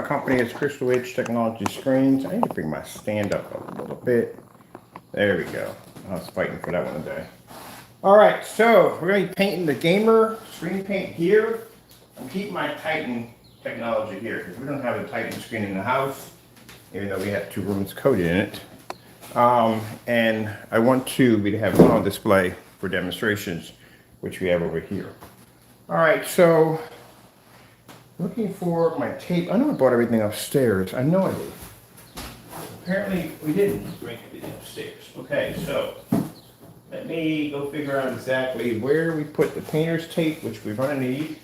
company is Crystal Edge Technology Screens. I need to bring my stand up a little bit. There we go. I was fighting for that one today. All right, so we're going to be painting the gamer screen paint here. I'm keeping my Titan technology here because we don't have a Titan screen in the house, even though we have 2 rooms coded in it. And I want to have one on display for demonstrations, which we have over here. All right, so looking for my tape. I know I bought everything upstairs. I know I did. Apparently we didn't bring everything upstairs. Okay, so let me go figure out exactly where we put the painter's tape, which we're gonna need.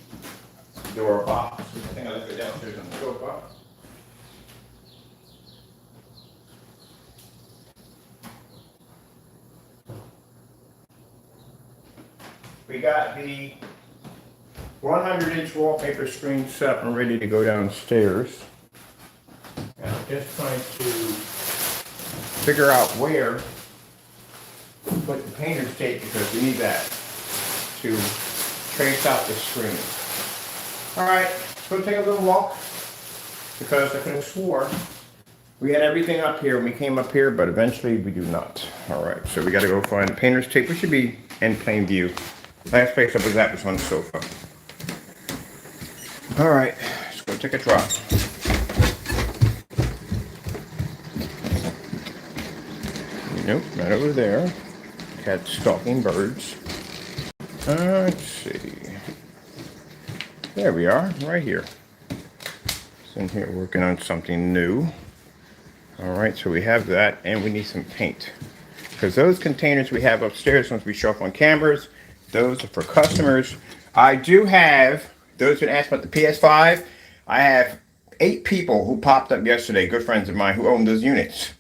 Door box. I think I left it downstairs on the door box. We got the 100-inch wallpaper screen set up and ready to go downstairs. And I'm just trying to figure out where to put the painter's tape because we need that to trace out the screen. All right, let's go take a little walk because I could have swore we had everything up here when we came up here, but eventually we do not. All right, so we got to go find the painter's tape. We should be in plain view. Last place I was at was on the sofa. All right, let's go take a drop. Nope, not over there. Cat stalking birds. Let's see. There we are, right here. It's in here working on something new. All right, so we have that, and we need some paint. Because those containers we have upstairs, once we show up on cameras, those are for customers. I do have, those who asked about the PS5, I have 8 people who popped up yesterday, good friends of mine who own those units.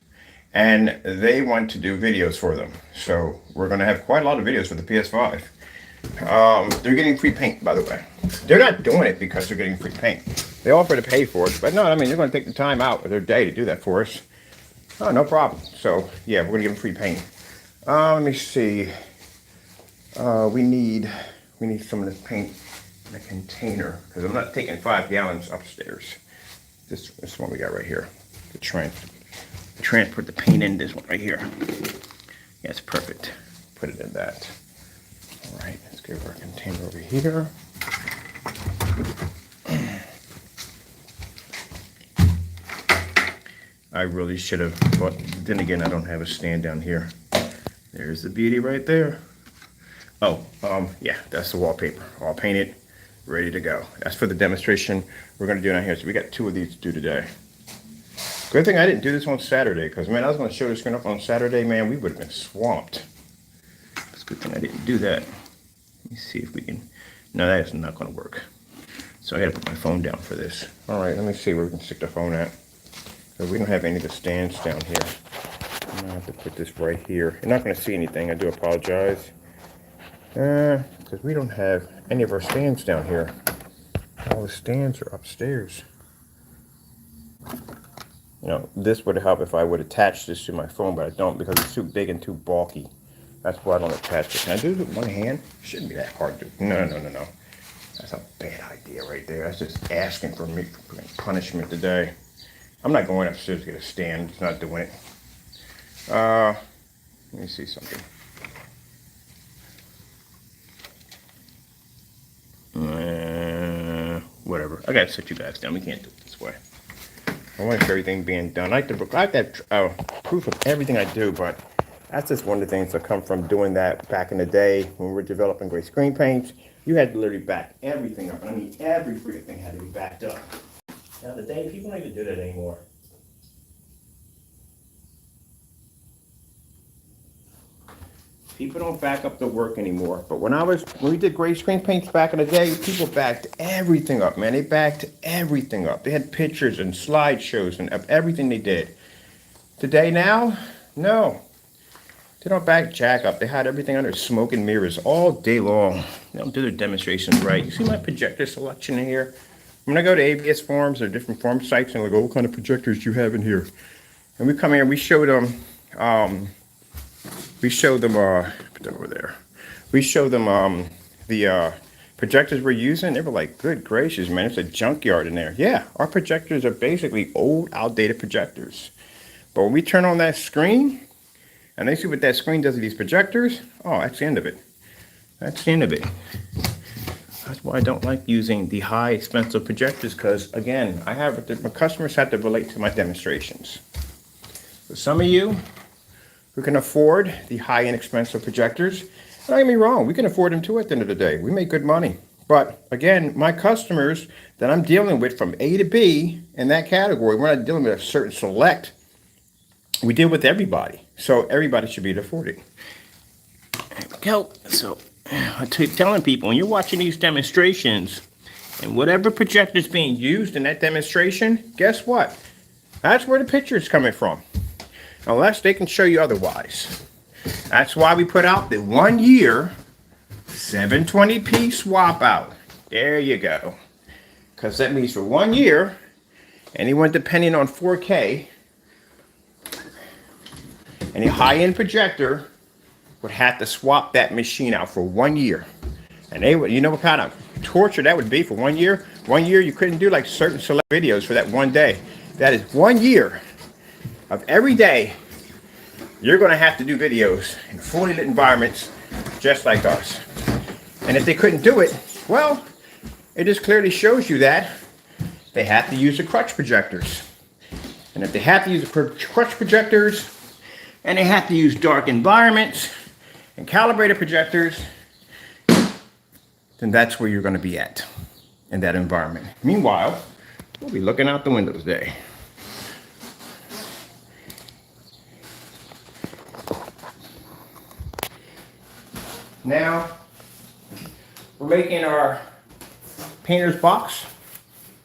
And they want to do videos for them. So we're gonna have quite a lot of videos for the PS5. They're getting free paint, by the way. They're not doing it because they're getting free paint. They offer to pay for it, but no, I mean, they're gonna take the time out of their day to do that for us. Oh, no problem. So yeah, we're gonna give them free paint. Let me see. We need some of this paint in a container because I'm not taking 5 gallons upstairs. This one we got right here. The transport the paint in this one right here. Yeah, it's perfect. Put it in that. All right, let's give our container over here. I really should have, but then again, I don't have a stand down here. There's the beauty right there. Oh, yeah, that's the wallpaper. All painted, ready to go. That's for the demonstration we're gonna do down here. So we got 2 of these to do today. Good thing I didn't do this on Saturday, because man, I was gonna show this screen up on Saturday, man, we would have been swamped. It's a good thing I didn't do that. Let me see if we can, no, that is not gonna work. So I gotta put my phone down for this. All right, let me see where we can stick the phone at. So we don't have any of the stands down here. I'm gonna have to put this right here. You're not gonna see anything, I do apologize. Because we don't have any of our stands down here. All the stands are upstairs. You know, this would help if I would attach this to my phone, but I don't because it's too big and too bulky. That's why I don't attach it. Can I do it with one hand? Shouldn't be that hard to do. No. That's a bad idea right there. That's just asking for me for punishment today. I'm not going upstairs to get a stand. It's not doing it. Let me see something. Whatever. I gotta sit you guys down. We can't do it this way. I want everything being done. I like that proof of everything I do, but that's just one of the things that come from doing that back in the day when we were developing great screen paints. You had to literally back everything up. I mean, every freaking thing had to be backed up. Now today, people don't even do that anymore. People don't back up the work anymore. But when we did gray screen paints back in the day, people backed everything up, man. They backed everything up. They had pictures and slideshows and everything they did. Today now, no. They don't back jack up. They had everything under smoke and mirrors all day long. They don't do their demonstrations right. You see my projector selection in here? I'm gonna go to ABS forums or different forum sites and like, oh, what kind of projectors do you have in here? And we come here and we show them, put that over there. We show them the projectors we're using, they were like, good gracious, man, it's a junkyard in there. Yeah, our projectors are basically old, outdated projectors. But when we turn on that screen, and they see what that screen does to these projectors, oh, that's the end of it. That's the end of it. That's why I don't like using the high expensive projectors, because again, my customers have to relate to my demonstrations. For some of you who can afford the high-end expensive projectors, don't get me wrong, we can afford them too at the end of the day. We make good money. But again, my customers that I'm dealing with from A to B in that category, we're not dealing with a certain select. We deal with everybody. So everybody should be able to afford it. There we go. So I keep telling people, when you're watching these demonstrations, and whatever projector is being used in that demonstration, guess what? That's where the picture is coming from. Unless they can show you otherwise. That's why we put out the 1 year 720p swap out. There you go. Because that means for 1 year, anyone depending on 4K, any high-end projector would have to swap that machine out for 1 year. And they would, you know what kind of torture that would be for 1 year? 1 year you couldn't do like certain select videos for that one day. That is 1 year of every day you're going to have to do videos in fully lit environments just like us. And if they couldn't do it, well, it just clearly shows you that they have to use the crutch projectors. And if they have to use the crutch projectors, and they have to use dark environments and calibrated projectors, then that's where you're going to be at in that environment. Meanwhile, we'll be looking out the window today. Now, we're making our painter's box.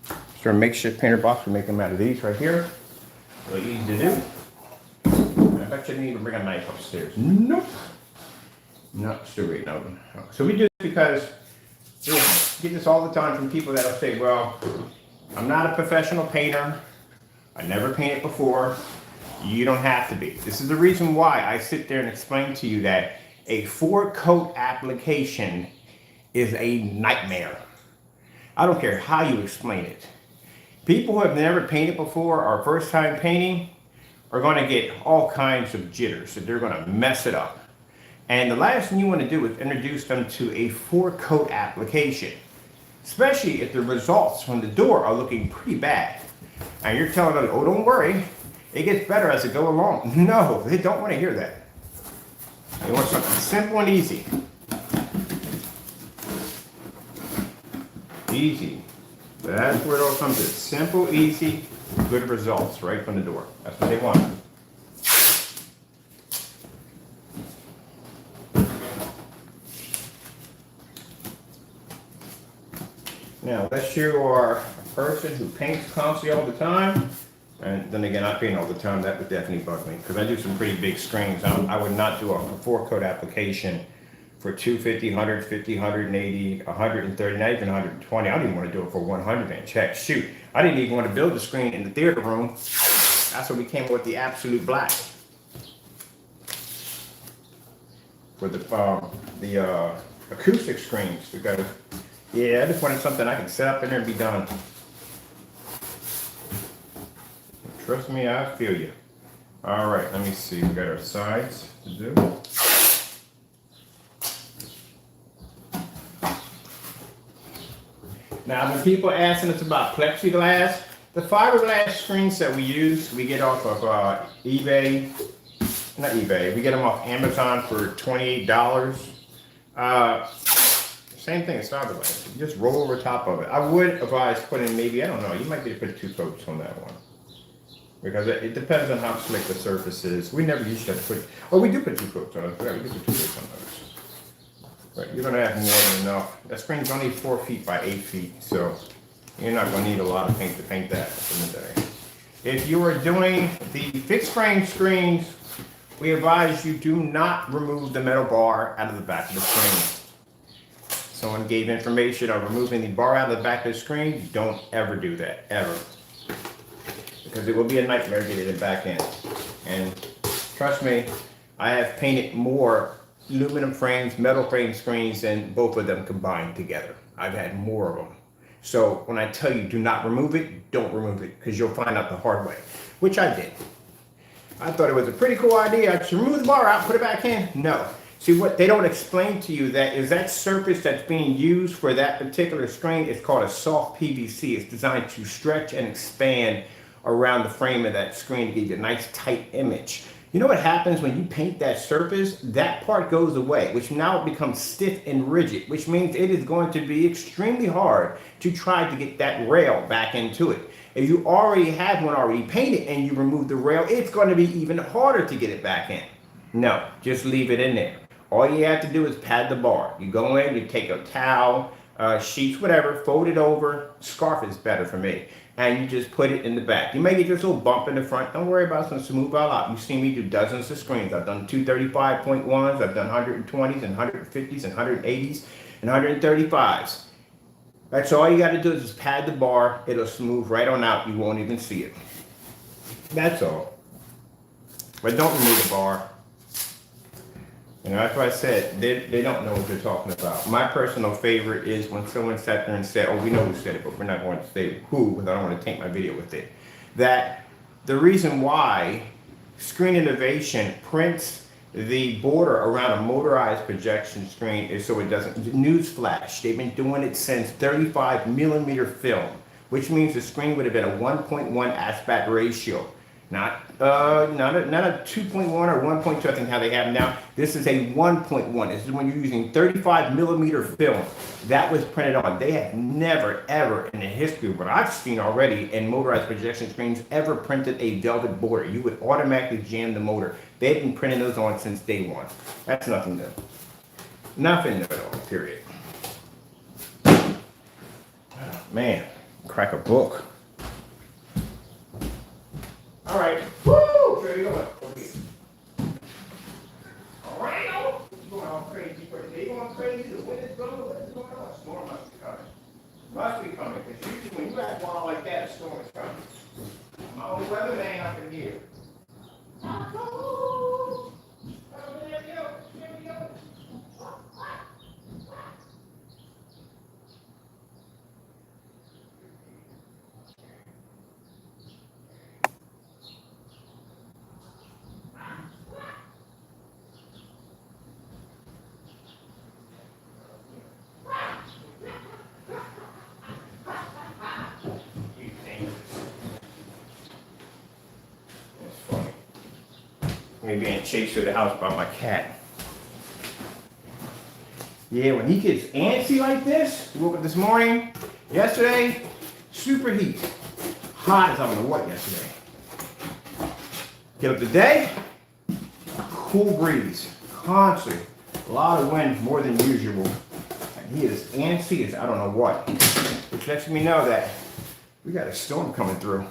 It's our makeshift painter box. We're making them out of these right here. Really easy to do. I bet you need to bring a knife upstairs. Nope. Not still waiting open. So we do this because we get this all the time from people that'll say, well, I'm not a professional painter. I never painted before. You don't have to be. This is the reason why I sit there and explain to you that a 4-coat application is a nightmare. I don't care how you explain it. People who have never painted before or first time painting are going to get all kinds of jitters. So they're going to mess it up. And the last thing you want to do is introduce them to a 4-coat application, especially if the results from the door are looking pretty bad. And you're telling them, oh, don't worry, it gets better as it goes along. No, they don't want to hear that. They want something simple and easy. Easy. That's where it all comes to. Simple, easy, good results right from the door. That's what they want. Now, unless you are a person who paints constantly all the time, and then again, I paint all the time, that would definitely bug me, because I do some pretty big screens. I would not do a 4-coat application for 250, 150, 180, 130, not even 120. I don't even want to do it for 100 inch. Heck, shoot, I didn't even want to build the screen in the theater room. That's why we came up with the absolute black. For the acoustic screens, because yeah, I just wanted something I can set up in there and be done. Trust me, I feel you. All right, let me see. We got our sides to do. Now, when people asking us about plexiglass, the fiberglass screens that we use, we get off of eBay. Not eBay. We get them off Amazon for $28. Same thing as fiberglass. You just roll over top of it. I would advise putting maybe, I don't know, you might be able to put 2 coats on that one. Because it depends on how slick the surface is. We never used to put, oh, we do put 2 coats on it. Yeah, we do put 2 coats on those. But you're going to have more than enough. That screen's only 4 feet by 8 feet, so you're not going to need a lot of paint to paint that in the day. If you are doing the fixed frame screens, we advise you do not remove the metal bar out of the back of the screen. Someone gave information on removing the bar out of the back of the screen. Don't ever do that, ever. Because it will be a nightmare getting it back in. And trust me, I have painted more aluminum frames, metal frame screens than both of them combined together. I've had more of them. So when I tell you do not remove it, don't remove it, because you'll find out the hard way, which I did. I thought it was a pretty cool idea. I should remove the bar out, put it back in. No. See, what they don't explain to you that is that surface that's being used for that particular screen is called a soft PVC. It's designed to stretch and expand around the frame of that screen to give you a nice tight image. You know what happens when you paint that surface? That part goes away, which now becomes stiff and rigid, which means it is going to be extremely hard to try to get that rail back into it. If you already have one already painted and you remove the rail, it's going to be even harder to get it back in. No, just leave it in there. All you have to do is pad the bar. You go in, you take a towel, sheets, whatever, fold it over. Scarf is better for me. And you just put it in the back. You may get just a little bump in the front. Don't worry about it. It's going to smooth all out. You've seen me do dozens of screens. I've done 235.1s. I've done 120s and 150s and 180s and 135s. That's all you got to do is just pad the bar. It'll smooth right on out. You won't even see it. That's all. But don't remove the bar. You know, that's why I said they don't know what they're talking about. My personal favorite is when someone sat there and said, oh, we know who said it, but we're not going to say who, because I don't want to taint my video with it. That the reason why Screen Innovation prints the border around a motorized projection screen is so it doesn't, newsflash, they've been doing it since 35 millimeter film, which means the screen would have been a 1.1 aspect ratio. Not a 2.1 or 1.2, I think how they have now. This is a 1.1. This is when you're using 35 millimeter film. That was printed on. They have never, ever in the history of what I've seen already in motorized projection screens ever printed a velvet border. You would automatically jam the motor. They've been printing those on since day one. That's nothing new. Nothing new at all, period. Oh, man, crack a book. All right. Woo! Where are you going? Over here. All right. You're going all crazy for the day. Going crazy. The wind is blowing. What's going on? A storm must be coming. Must be coming. Because usually when you have one like that, a storm is coming. My old weatherman up in here. Oh, there we go. There we go. Me being chased through the house by my cat. Yeah, when he gets antsy like this, we woke up this morning, yesterday, super heat. Hot as I don't know what yesterday. Get up today, cool breeze, constantly, a lot of wind, more than usual. And he is antsy as I don't know what. Which lets me know that we got a storm coming through.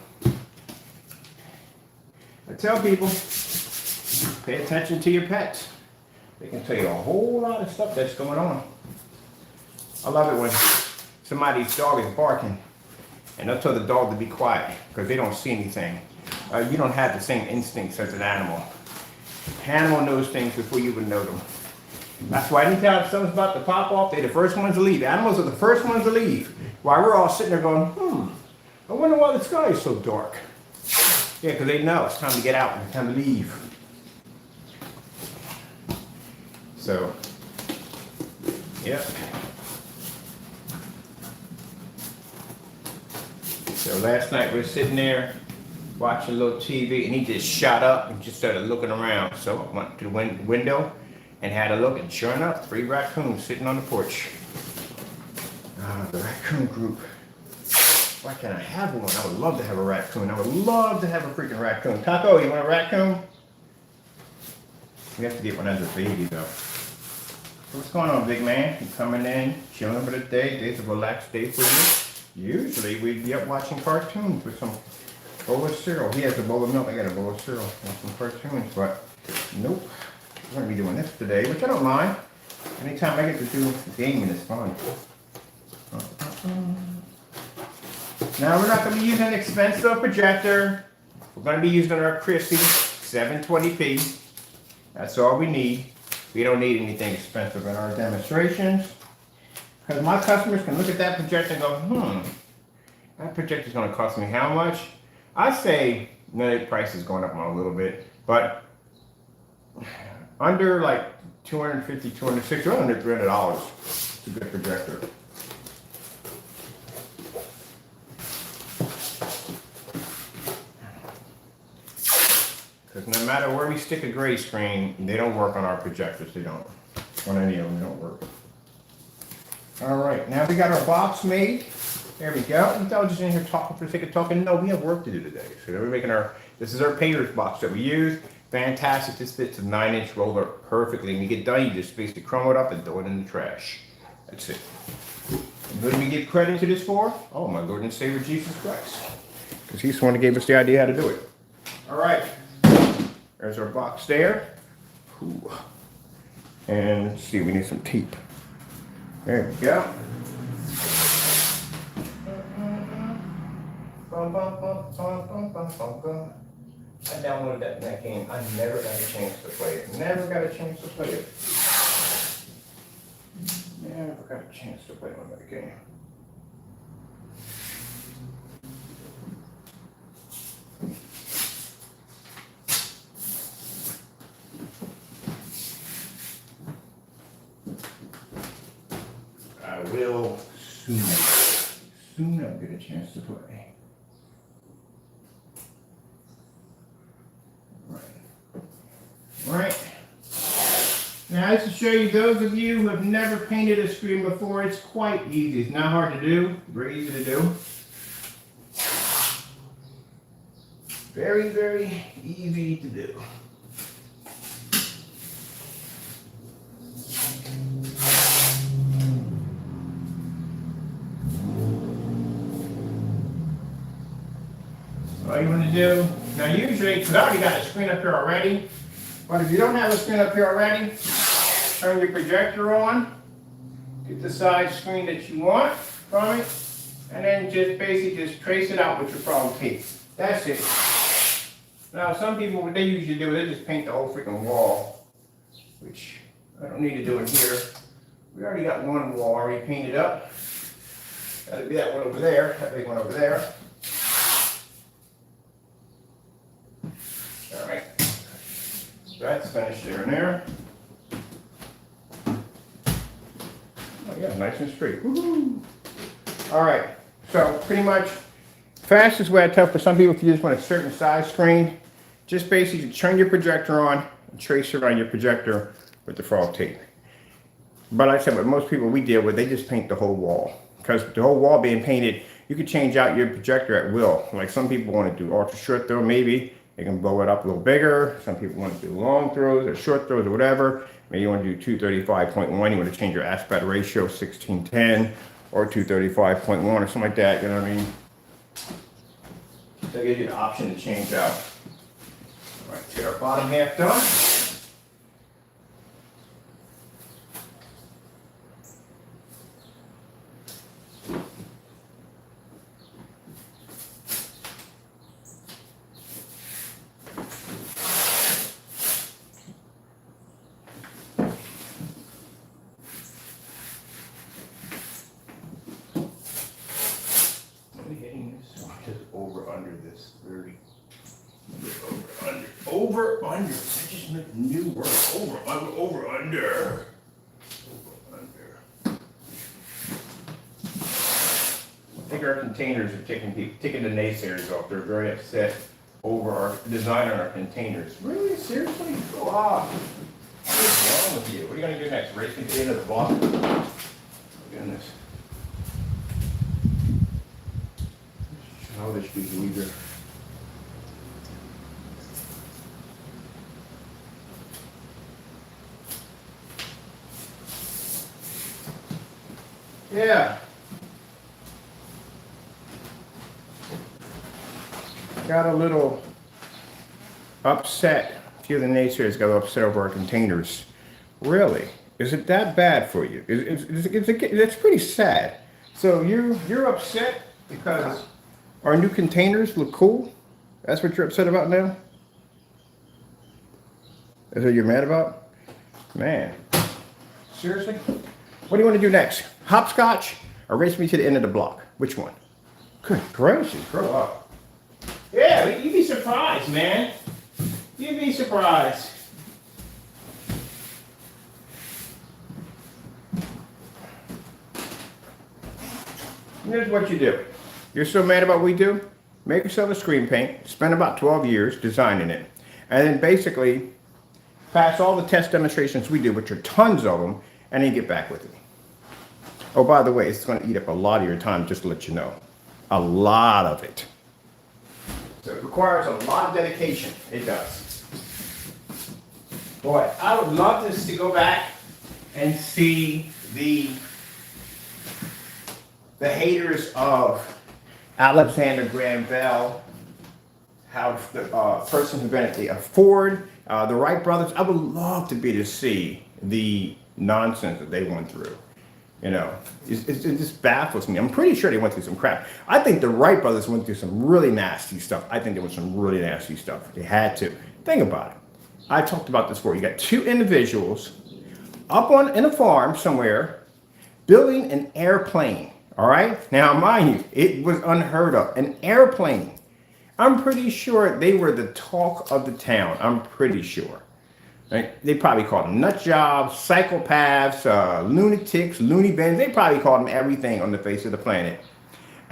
I tell people, pay attention to your pets. They can tell you a whole lot of stuff that's going on. I love it when somebody's dog is barking and they'll tell the dog to be quiet because they don't see anything. You don't have the same instincts as an animal. Animal knows things before you would know them. That's why anytime something's about to pop off, they're the first ones to leave. Animals are the first ones to leave. While we're all sitting there going, I wonder why the sky is so dark. Yeah, because they know it's time to get out and it's time to leave. So, yeah. So last night we were sitting there watching a little TV and he just shot up and just started looking around. So I went to the window and had a look, and sure enough, 3 raccoons sitting on the porch. The raccoon group. Why can't I have one? I would love to have a raccoon. I would love to have a freaking raccoon. Taco, you want a raccoon? We have to get one as a baby though. What's going on, big man? You coming in, chilling for the day? Today's a relaxed day for you. Usually we'd be up watching cartoons with some bowl of cereal. He has a bowl of milk. I got a bowl of cereal and some cartoons, but nope. We're gonna be doing this today, which I don't mind. Anytime I get to do gaming is fun. Now we're not gonna be using an expensive projector. We're gonna be using our Chrissy 720p. That's all we need. We don't need anything expensive in our demonstrations. Because my customers can look at that projector and go, that projector's going to cost me how much? I say the price is going up a little bit, but under like $250, $260, under $300. It's a good projector. Because no matter where we stick a gray screen, they don't work on our projectors. They don't. On any of them, they don't work. All right, now we got our box made. There we go. You thought I was just in here talking for the sake of talking. No, we have work to do today. So we're making this is our painter's box that we use. Fantastic. This fits a 9-inch roller perfectly. When you get done, you just basically crumble it up and throw it in the trash. That's it. And who do we give credit to this for? Oh, my Lord and Savior Jesus Christ. Because he's the one that gave us the idea how to do it. All right. There's our box there. Ooh. And let's see, we need some tape. There we go. I downloaded that game. I never got a chance to play it. Never got a chance to play it. Never got a chance to play one of that game. I will soon. Soon I'll get a chance to play. Right. Now, just to show you, those of you who have never painted a screen before, it's quite easy. It's not hard to do. Very easy to do. Very, very easy to do. All you want to do, now usually, because I already got a screen up here already, but if you don't have a screen up here already, turn your projector on, get the size screen that you want from it, and then just basically just trace it out with your problem tape. That's it. Now some people, what they usually do, they just paint the whole freaking wall, which I don't need to do in here. We already got one wall already painted up. That'll be that one over there, that big one over there. All right. That's finished there and there. Oh yeah, nice and straight. Woohoo! All right, so pretty much fastest way I tell for some people, if you just want a certain size screen, just basically turn your projector on and trace around your projector with the frog tape. But like I said, what most people we deal with, they just paint the whole wall. Because the whole wall being painted, you can change out your projector at will. Like some people want to do ultra short throw, maybe. They can blow it up a little bigger. Some people want to do long throws or short throws or whatever. Maybe you want to do 235.1. You want to change your aspect ratio 1610 or 235.1 or something like that. You know what I mean? That gives you the option to change out. All right, get our bottom half done. Over, under. I just make new word. Over, under. Over, under. I think our containers are taking the naysayers off. They're very upset over our design on our containers. Really? Seriously? Go off. What's wrong with you? What are you going to do next? Race me to the end of the block? Oh, goodness. Childish behavior. Yeah. Got a little upset. A few of the naysayers got upset over our containers. Really? Is it that bad for you? It's pretty sad. So you're upset because our new containers look cool? That's what you're upset about now? Is that what you're mad about? Man. Seriously? What do you want to do next? Hopscotch or race me to the end of the block? Which one? Good gracious, grow up. Yeah, you'd be surprised, man. You'd be surprised. Here's what you do. You're so mad about what we do? Make yourself a screen paint, spend about 12 years designing it, and then basically pass all the test demonstrations we do, which are tons of them, and then get back with it. Oh, by the way, it's going to eat up a lot of your time, just to let you know. A lot of it. So it requires a lot of dedication. It does. Boy, I would love this to go back and see the haters of Alexander Graham Bell, how the person who invented the Ford, the Wright brothers. I would love to be to see the nonsense that they went through. You know, it just baffles me. I'm pretty sure they went through some crap. I think the Wright brothers went through some really nasty stuff. I think there was some really nasty stuff. They had to. Think about it. I talked about this before. You got two individuals up in a farm somewhere building an airplane. All right. Now, mind you, it was unheard of. An airplane. I'm pretty sure they were the talk of the town. I'm pretty sure. Right? They probably called them nut jobs, psychopaths, lunatics, loony bins. They probably called them everything on the face of the planet.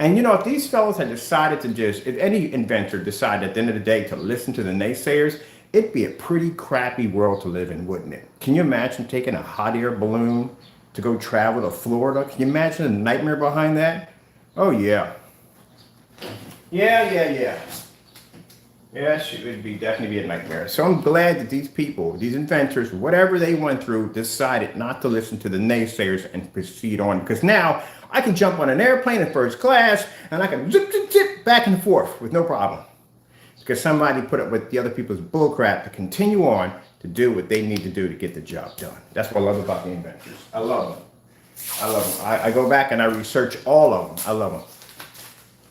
And you know, if these fellows had decided to if any inventor decided at the end of the day to listen to the naysayers, it'd be a pretty crappy world to live in, wouldn't it? Can you imagine taking a hot air balloon to go travel to Florida? Can you imagine the nightmare behind that? Oh, yeah. Yeah. Yes, it would definitely be a nightmare. So I'm glad that these people, these inventors, whatever they went through, decided not to listen to the naysayers and proceed on. Because now I can jump on an airplane in first class and I can zip back and forth with no problem. Because somebody put up with the other people's bullcrap to continue on to do what they need to do to get the job done. That's what I love about the inventors. I love them. I go back and I research all of them. I love them.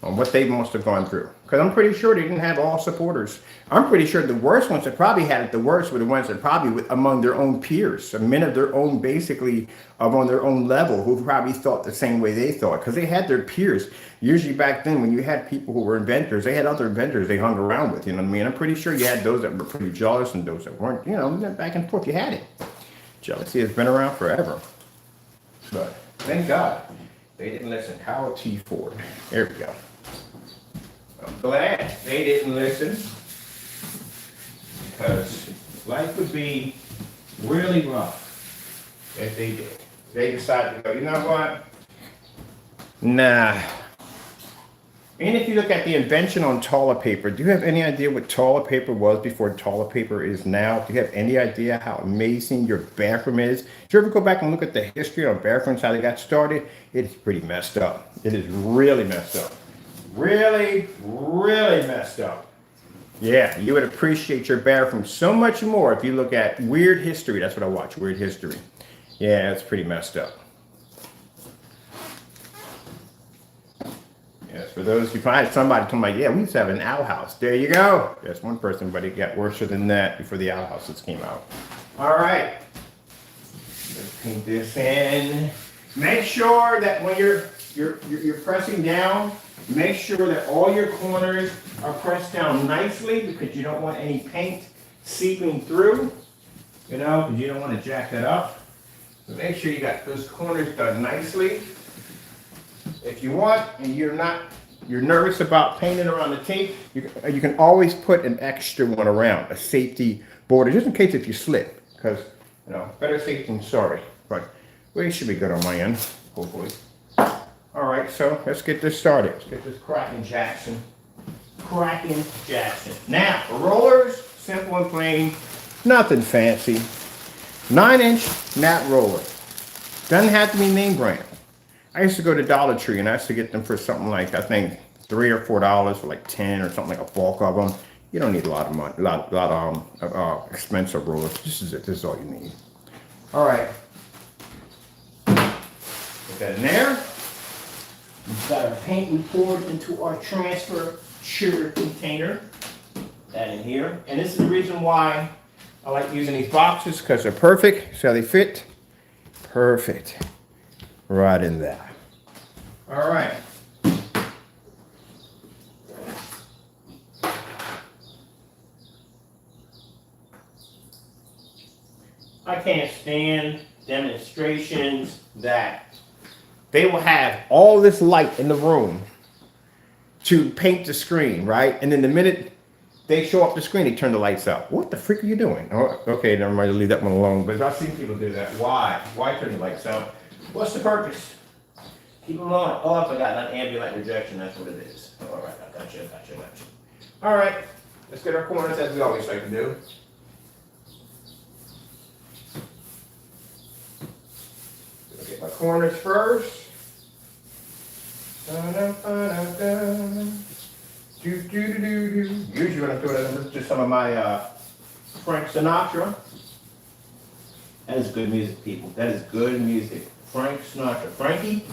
On what they must have gone through. Because I'm pretty sure they didn't have all supporters. I'm pretty sure the worst ones that probably had it the worst were the ones that probably among their own peers, men of their own, basically on their own level, who probably thought the same way they thought. Because they had their peers. Usually back then, when you had people who were inventors, they had other inventors they hung around with. You know what I mean? I'm pretty sure you had those that were pretty jealous and those that weren't. You know, back and forth. You had it. Jealousy has been around forever. But thank God they didn't listen. Howard T. Ford. There we go. I'm glad they didn't listen, because life would be really rough if they did. They decided to go, you know what? Nah. And if you look at the invention on toilet paper, do you have any idea what toilet paper was before toilet paper is now? Do you have any idea how amazing your bathroom is? Did you ever go back and look at the history of bathrooms, how they got started? It's pretty messed up. It is really messed up. Really messed up. Yeah, you would appreciate your bathroom so much more if you look at Weird History. That's what I watch, Weird History. Yeah, it's pretty messed up. Yes, for those who find somebody told me, yeah, we used to have an outhouse. There you go. That's one person, but it got worse than that before the outhouses came out. All right. Let's paint this in. Make sure that when you're pressing down, make sure that all your corners are pressed down nicely, because you don't want any paint seeping through, you know, because you don't want to jack that up. So make sure you got those corners done nicely. If you want, and you're nervous about painting around the tape, you can always put an extra one around, a safety border, just in case if you slip, because, you know, better safe than sorry. But we should be good on my end, hopefully. All right, so let's get this started. Let's get this cracking Jackson. Now, rollers, simple and plain, nothing fancy. 9-inch matte roller. Doesn't have to be name brand. I used to go to Dollar Tree and I used to get them for something like, I think, $3 or $4 for like 10 or something, like a bulk of them. You don't need a lot of money, a lot of expensive rollers. This is it. This is all you need. All right. Put that in there. We've got our paint we poured into our transfer sugar container. That in here. And this is the reason why I like using these boxes, because they're perfect. So they fit. Perfect. right in there. All right. I can't stand demonstrations that they will have all this light in the room to paint the screen, right? And then the minute they show up the screen, they turn the lights out. What the freak are you doing? Oh, okay, never mind, leave that one alone. But I've seen people do that. Why? Why turn the lights out? What's the purpose? Keep them on. Oh, I forgot, not ambient light rejection, that's what it is. All right, I got you. All right, let's get our corners as we always like to do. I'll get my corners first. Usually when I'm doing it, I'm listening to some of my Frank Sinatra. That is good music, people. That is good music. Frank Sinatra. Frankie,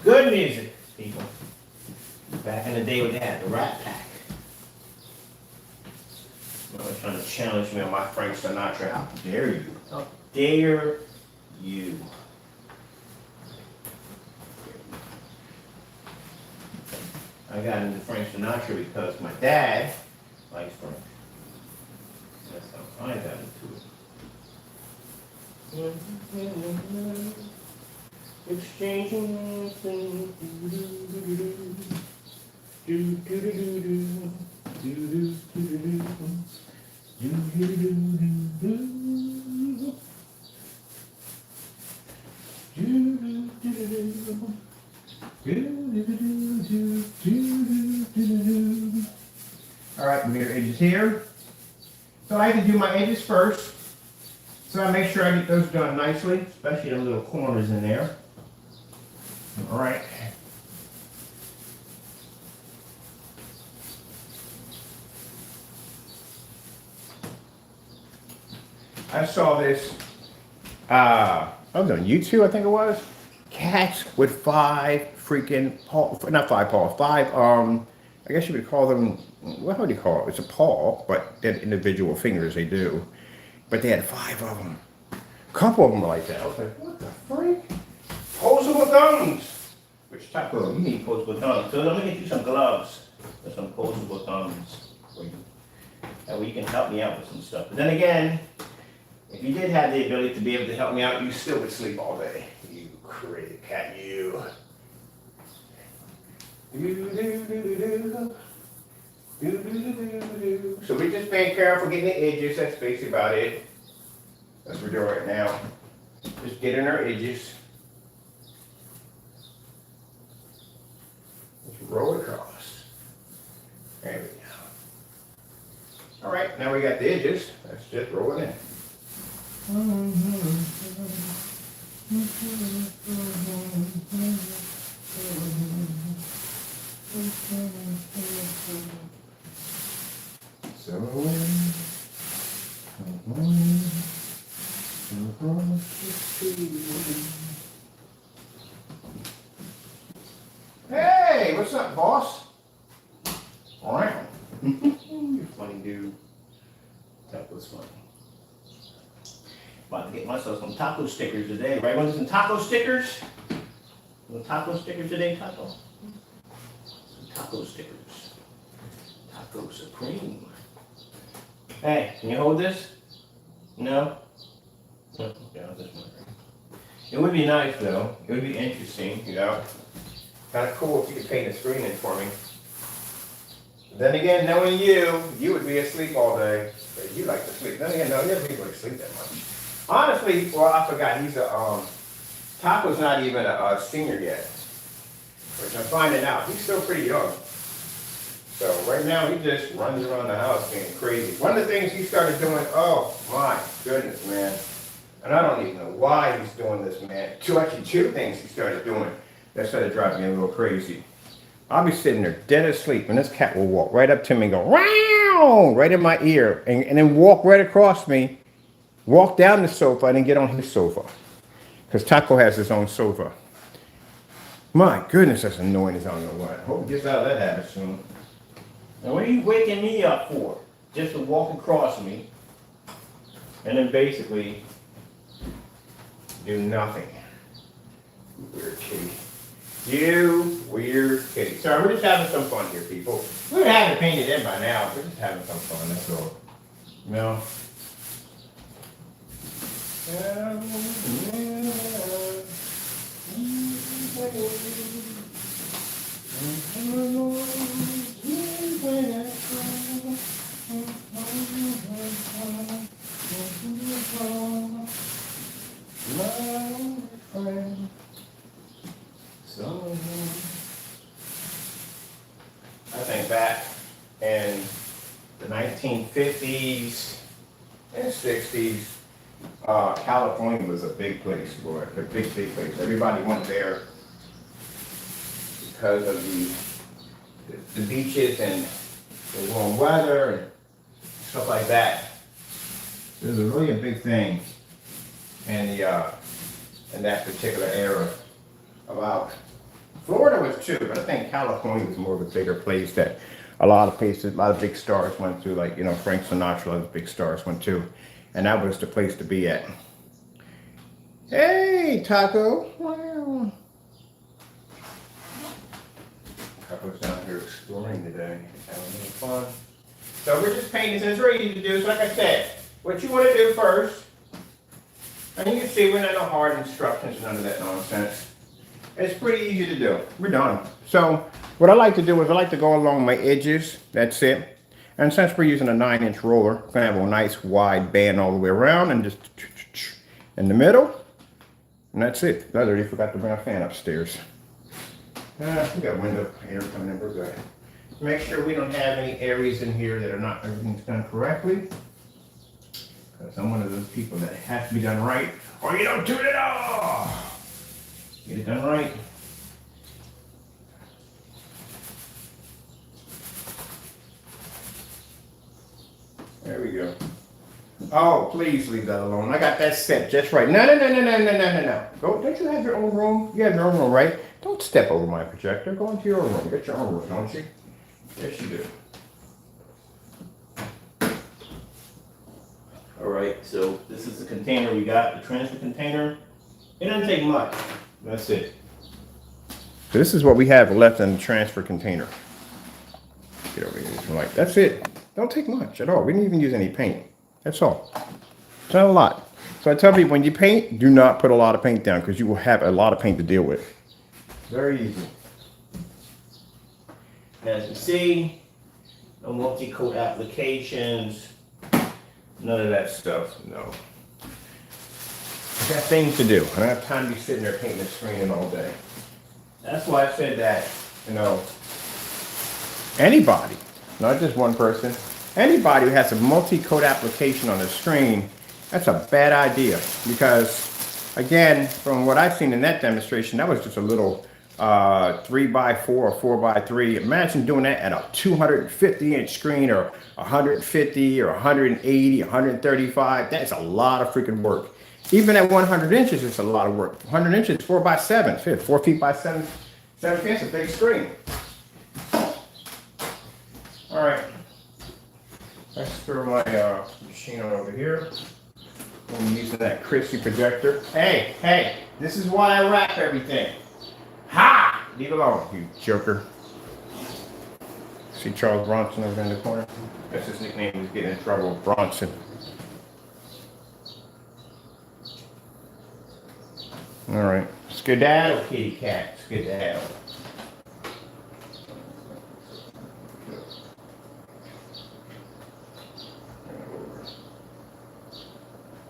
good music, people. Back in the day when they had the Rat Pack. I was trying to challenge me on my Frank Sinatra. How dare you? How dare you? I got into Frank Sinatra because my dad likes Frank. That's how I got into it. Exchanging things. All right, we got our edges here. So I have to do my edges first. So I make sure I get those done nicely, especially the little corners in there. All right. I saw this, I was on YouTube, I think it was. Cats with five freaking paws, not five paws, five, I guess you would call them, what would you call it? It's a paw, but they're individual fingers, they do. But they had five of them. A couple of them were like that. I was like, what the freak? Posable thumbs. Which type of, you need posable thumbs. So let me get you some gloves with some posable thumbs for you. That way you can help me out with some stuff. But then again, if you did have the ability to be able to help me out, you still would sleep all day. You crazy cat, you. So we're just being careful getting the edges. That's basically about it. That's what we're doing right now. Just getting our edges. Just roll across. There we go. All right, now we got the edges. Let's just roll it in. Hey, what's up, boss? Wow. You're funny, dude. That was funny. About to get myself some taco stickers today, right? Want some taco stickers? Some taco stickers today, Taco? Some taco stickers. Taco Supreme. Hey, can you hold this? No? No? Yeah, this one. It would be nice, though. It would be interesting, you know? Kind of cool if you could paint a screen in for me. Then again, knowing you would be asleep all day. But you like to sleep. Then again, no, you have people that sleep that much. Honestly, well, I forgot, he's Taco's not even a senior yet. Which I'm finding out. He's still pretty young. So right now, he just runs around the house being crazy. One of the things he started doing, oh my goodness, man. And I don't even know why he's doing this, man. Two things he started doing that started driving me a little crazy. I'll be sitting there dead asleep, and this cat will walk right up to me and go, wow, right in my ear, and then walk right across me, walk down the sofa, and then get on his sofa. Because Taco has his own sofa. My goodness, that's annoying as I don't know what. I hope he gets out of that habit soon. Now, what are you waking me up for? Just to walk across me, and then basically do nothing. Weird kitty. You weird kitty. Sorry, we're just having some fun here, people. We would have it painted in by now. We're just having some fun, that's all. You know? I think back in the 1950s and 60s, California was a big place, boy, a big, big place. Everybody went there because of the beaches and the warm weather and stuff like that. It was really a big thing in that particular era. About Florida was too, but I think California was more of a bigger place that a lot of big stars went to, like, you know, Frank Sinatra, those big stars went to, and that was the place to be at. Hey, Taco. Wow. Taco's down here exploring today, having a little fun. So we're just painting this, and it's really easy to do. So like I said, what you want to do first, and you can see we're not no hard instructions, none of that nonsense. It's pretty easy to do. We're done. So what I like to do is I like to go along my edges. That's it. And since we're using a 9-inch roller, we're gonna have a nice wide band all the way around and just in the middle. And that's it. I already forgot to bring a fan upstairs. We got window air coming in. We're good. Make sure we don't have any areas in here that are not, everything's done correctly. Because I'm one of those people that has to be done right, or you don't do it at all. Get it done right. There we go. Oh, please leave that alone. I got that set just right. No. Don't you have your own room? You have your own room, right? Don't step over my projector. Go into your own room. Get your own room, don't you? Yes, you do. All right, so this is the container we got, the transfer container. It doesn't take much. That's it. So this is what we have left in the transfer container. Get over here, like that's it. Don't take much at all. We didn't even use any paint. That's all. It's not a lot. So I tell people when you paint, do not put a lot of paint down because you will have a lot of paint to deal with. Very easy. As you see, no multi-coat applications, none of that stuff. No. I got things to do. I don't have time to be sitting there painting and screening all day. That's why I said that, you know, anybody, not just one person, anybody who has a multi-coat application on the screen, that's a bad idea. Because, again, from what I've seen in that demonstration, that was just a little 3x4 or 4x3. Imagine doing that at a 250-inch screen or 150 or 180, 135. That's a lot of freaking work. Even at 100 inches, it's a lot of work. 100 inches, 4x7, 4 feet by 7 feet, a big screen. All right, let's throw my machine on over here. I'm using that Christie projector. Hey, this is why I wrap everything. Ha! Leave it alone, you joker. See Charles Bronson over in the corner? That's his nickname. He's getting in trouble, Bronson. All right, skedaddle, kitty cat, skedaddle.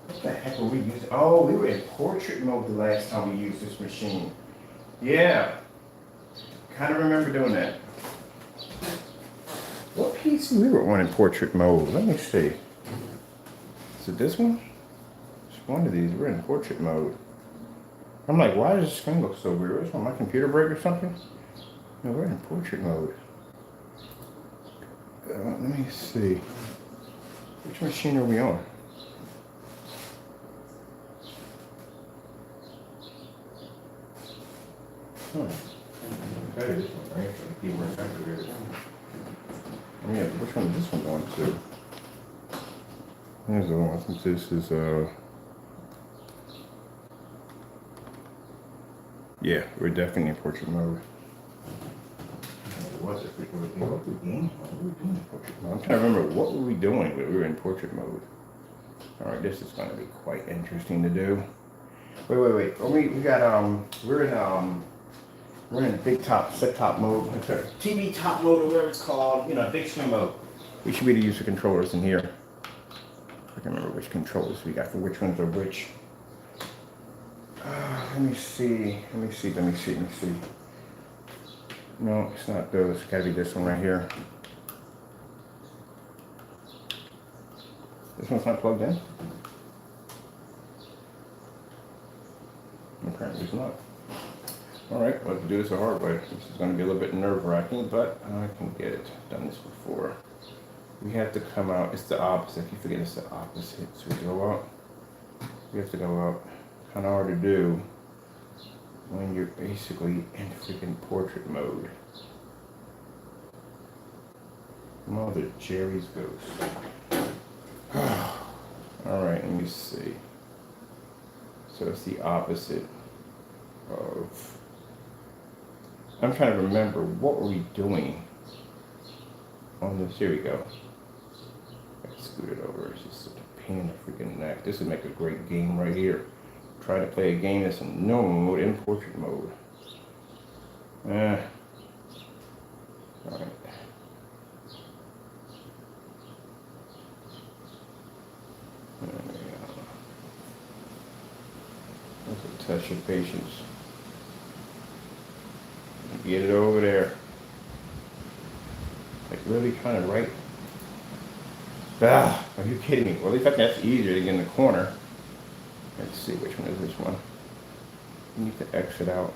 What the heck were we using? Oh, we were in portrait mode the last time we used this machine. Yeah, kind of remember doing that. What piece we were on in portrait mode? Let me see. Is it this one? It's one of these. We're in portrait mode. I'm like, why does the screen look so weird? Is my computer break or something? No, we're in portrait mode. Let me see. Which machine are we on? That is one, right? Yeah, which one is this one going to? There's the one. I think this is Yeah, we're definitely in portrait mode. What was it? What were we doing? In portrait mode? I'm trying to remember what were we doing when we were in portrait mode. All right, this is going to be quite interesting to do. Wait. Oh, we got we're in big top set top mode, TV top mode or whatever it's called. You know, big screen mode. We should be able to use the controllers in here. I can't remember which controllers we got for which ones are which. Let me see. No, it's not those. It's gotta be this one right here. This one's not plugged in? Apparently it's not. Alright, we'll have to do this the hard way. This is gonna be a little bit nerve-wracking, but I can get it. Done this before. We have to come out. It's the opposite. If you forget, it's the opposite. So we go out. We have to go out. Kind of hard to do when you're basically in freaking portrait mode. Mother Jerry's ghost. Alright, let me see. So it's the opposite of... I'm trying to remember, what were we doing on this? Here we go. I scoot it over. It's just such a pain in the freaking neck. This would make a great game right here. Try to play a game that's in normal mode, in portrait mode. Alright. That's a test your patience. Get it over there. Like really kind of right. Ah, are you kidding me? Well, at least that's easier to get in the corner. Let's see, which one is this one? You need to exit out.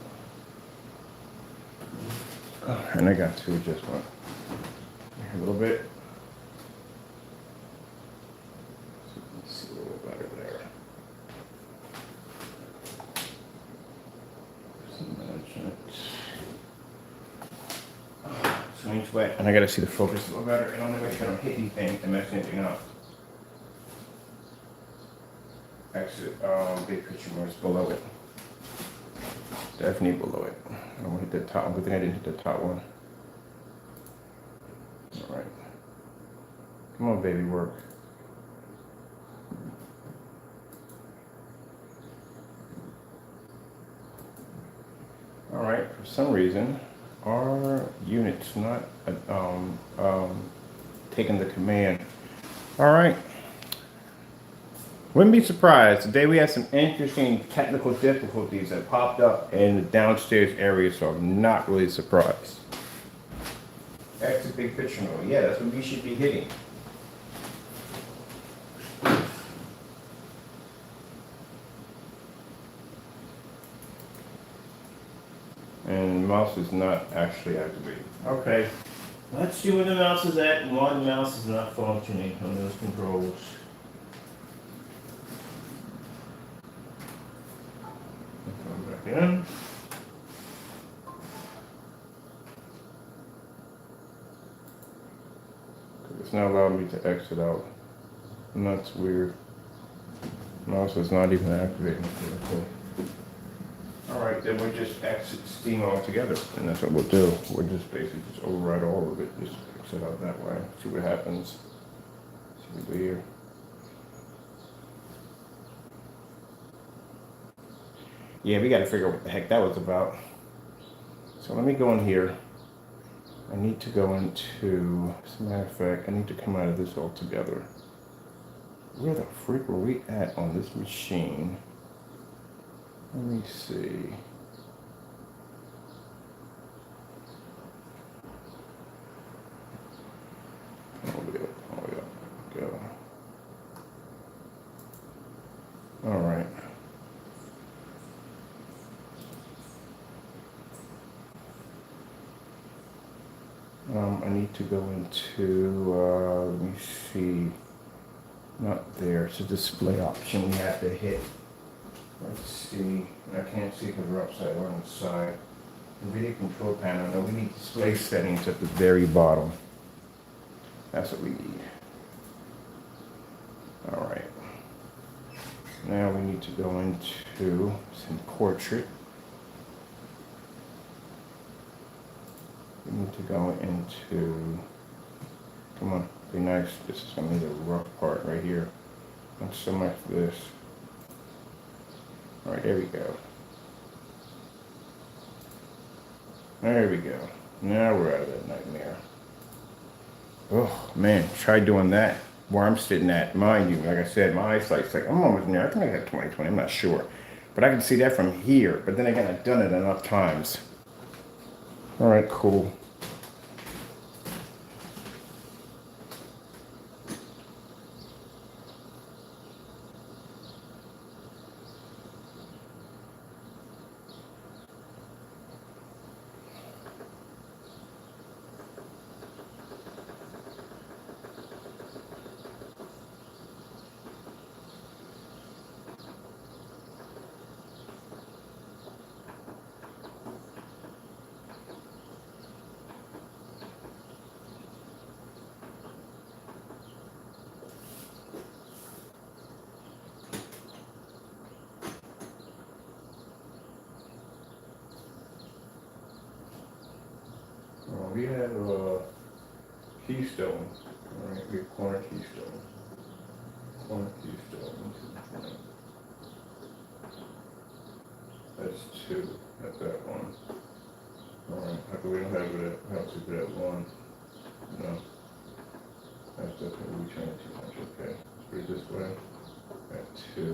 Oh, and I got to adjust one. A little bit. Let's see a little better there. Swing's wet, and I gotta see the focus a little better. And I don't know if I don't hit anything and mess anything up. Exit, big picture was below it. Definitely below it. I don't want to hit the top. Good thing I didn't hit the top one. All right. Come on, baby, work. All right. For some reason, our unit's not taking the command. All right. Wouldn't be surprised. Today we had some interesting technical difficulties that popped up in the downstairs area, so I'm not really surprised. That's a big picture mode. Yeah, that's what we should be hitting. And the mouse is not actually activated. Okay. Let's see where the mouse is at and why the mouse is not functioning on those controls. In. It's not allowing me to exit out. And that's weird. Mouse is not even activating. Alright, then we'll just exit Steam altogether. And that's what we'll do. We'll just basically just override all of it. Just exit out that way. See what happens. See what we do here. Yeah, we got to figure out what the heck that was about. So let me go in here. I need to go into, as a matter of fact, I need to come out of this altogether. Where the freak were we at on this machine? Let me see. Go. All right. I need to go into, let me see, not there, it's a display option we have to hit. Let's see, I can't see because we're upside down on the side. NVIDIA control panel, no, we need display settings at the very bottom. That's what we need. All right. Now we need to go into some portrait. need to go into, come on, be nice. This is gonna be the rough part right here. Not so much this. All right, there we go. There we go. Now we're out of that nightmare. Oh man, try doing that where I'm sitting at. Mind you, like I said, my eyesight's like, I'm almost near. I think I got 20/20, I'm not sure. But I can see that from here. But then again, I've done it enough times. All right, cool. We have a keystone, all right, we have corner keystone. Corner keystone. That's two at that one. All right, how come we don't have it at, how to put at one? No. That's definitely, we trying too much, okay. Let's put it this way, at two.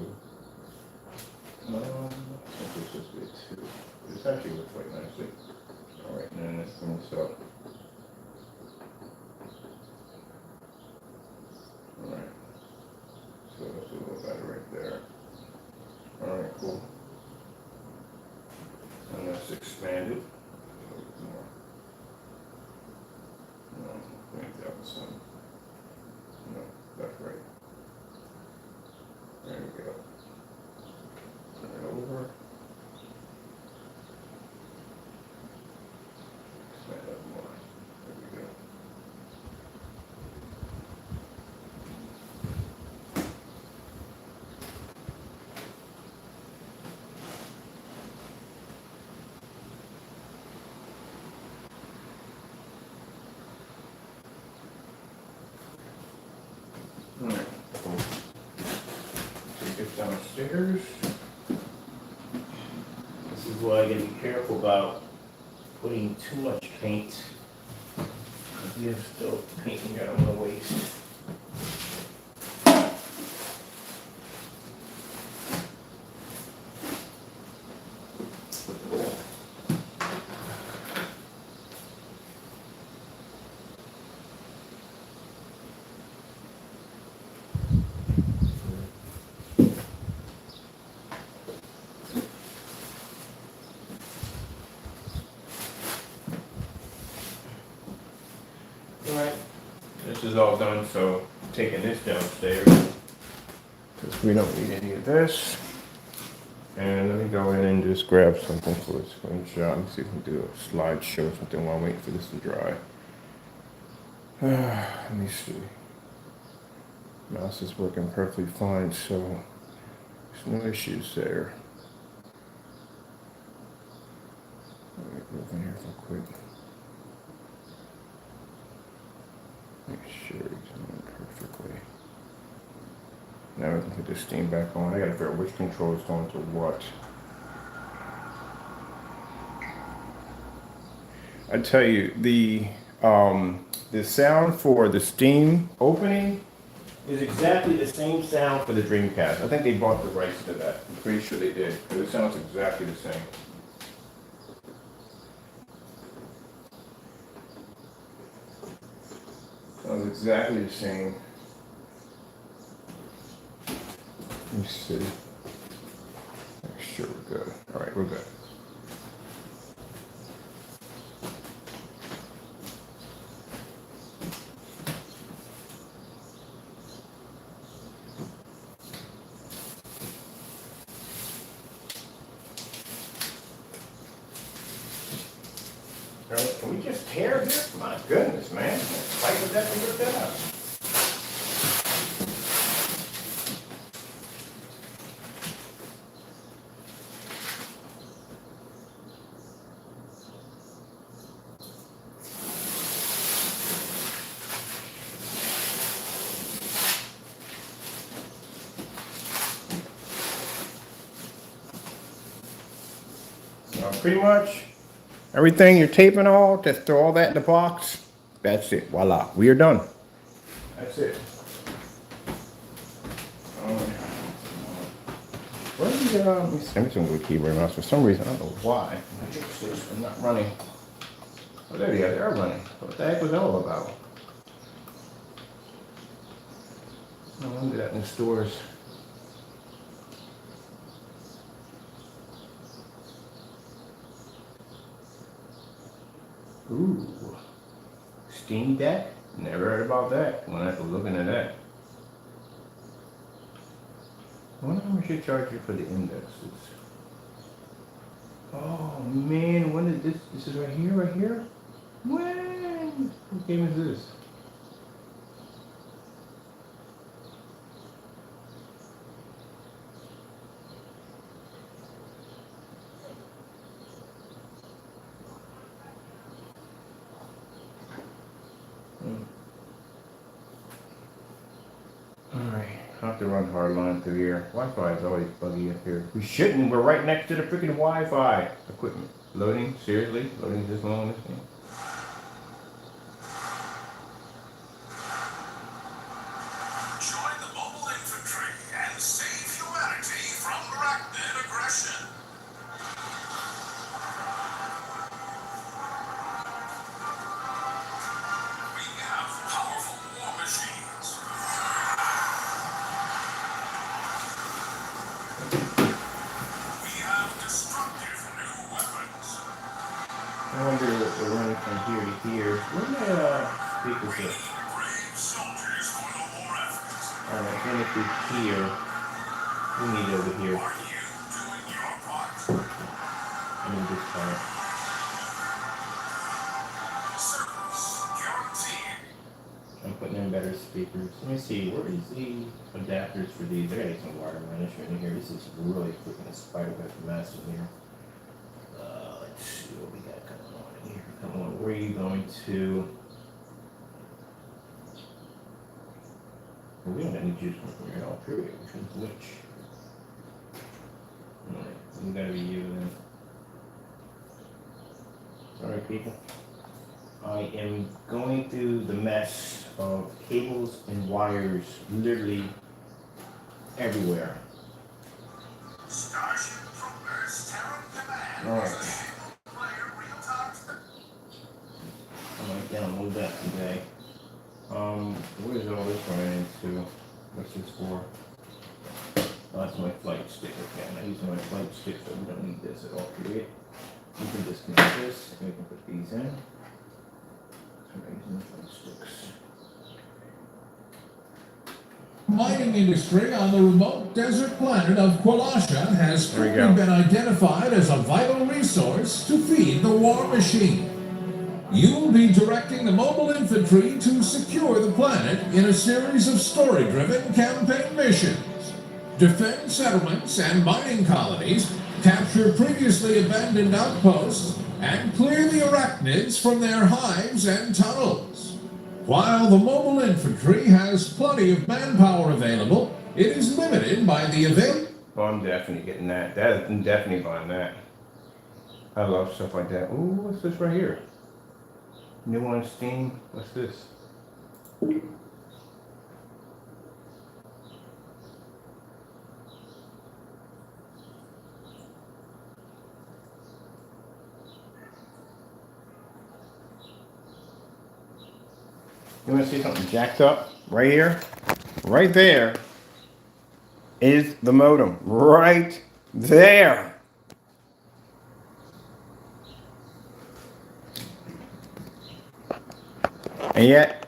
I think it's supposed to be a two. This actually looks quite nicely. All right, and then this comes up. All right, so that's a little better right there. All right, cool. And that's expanded. A little bit more. No, I think that was some. No, that's right. There we go. Turn it over. Expand that more. There we go. All right, cool. Take it downstairs. This is why I gotta be careful about putting too much paint. We have still painting out on the waist. Alright, this is all done, so taking this downstairs because we don't need any of this. And let me go in and just grab something for a screenshot. Let me see if we can do a slideshow or something while I'm waiting for this to dry. Let me see. Mouse is working perfectly fine, so there's no issues there. Let me move in here real quick. Make sure it's doing perfectly. Now we can put the steam back on. I gotta figure out which control is going to what. I tell you, the sound for the steam opening is exactly the same sound for the Dreamcast. I think they bought the rights to that. I'm pretty sure they did, because it sounds exactly the same. Sounds exactly the same. Let me see. Make sure we're good. All right, we're good. All right, can we just tear here? My goodness, man. Fight with that to get that out. Pretty much everything you're taping all, just throw all that in the box. That's it. Voila. We are done. That's it. Where did you let me send me some good keyboard mouse for some reason. I don't know why. My Xbox are not running. Oh, there you go. They are running. What the heck was that all about? No wonder that in the stores. Ooh. Steam Deck? Never heard about that. When I was looking at that. I wonder how much you charge you for the indexes. Oh man, when is this? This is right here, right here? When? What game is this? Alright, I have to run hardline through here. Wi-Fi is always buggy up here. We shouldn't, we're right next to the freaking Wi-Fi equipment. Loading? Seriously? Loading this long on this thing? Join the mobile infantry and save humanity from arachnid aggression. We have powerful war machines. We have destructive new weapons. I wonder if we're running from here to here. Where my speakers We at? need brave soldiers for the war effort. Alright, then if we here, we need it over here. Are you doing your part? I need this part. Service guaranteed. I'm putting in better speakers. Let me see, where is the adapters for these? I gotta get some wire management in here. This is really freaking a spiderweb mess in here. Let's see what we got going on in here. Come on, where are you going to? Well, we don't have any juice from here at all, period. Which one's which? Alright, we gotta be you then. Sorry, people. I am going through the mess of cables and wires literally everywhere. Starship Troopers, Terran Command. Alright, Player real time. I'm gonna download that today. What is all this running into? What's this for? Oh, that's my flight stick. Okay, I'm not using my flight stick, so we don't need this at all, period. We can disconnect this and we can put these in. So I'm using the flight sticks. Mining industry on the remote desert planet of Kwalasha has There we quickly go. been identified as a vital resource to feed the war machine. You'll be directing the mobile infantry to secure the planet in a series of story-driven campaign missions. Defend settlements and mining colonies, capture previously abandoned outposts, and clear the arachnids from their hives and tunnels. While the mobile infantry has plenty of manpower available, it is limited by the availability. Oh, I'm definitely getting that. I'm definitely buying that. I love stuff like that. Ooh, what's this right here? New on Steam. What's this? You want to see something jacked up? Right here? Right there is the modem. Right there. And yet,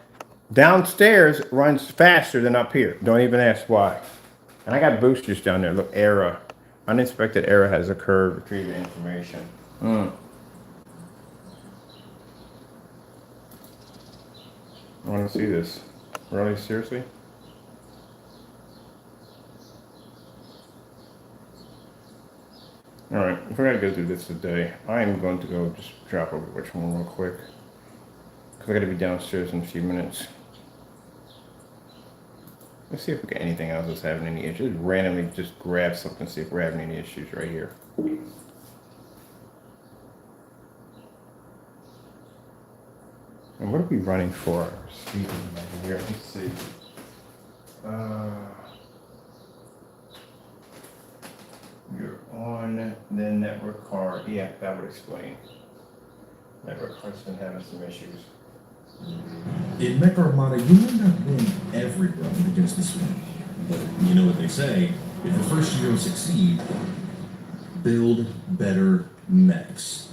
downstairs runs faster than up here. Don't even ask why. And I got boosters down there. Look, error. Unexpected error has occurred. Retrieve information. I want to see this. Really? Seriously? Alright, if I gotta go through this today, I am going to go just drop over which one real quick. Because I gotta be downstairs in a few minutes. Let's see if we get anything else that's having any issues. Randomly just grab something, see if we're having any issues right here. And what are we running for? Speed limit here. Let's see. You're on the network card. Yeah, that would explain. Network card's been having some issues. In Mech Armada, you may not win every run against this one, but you know what they say: if the first heroes succeed, build better mechs.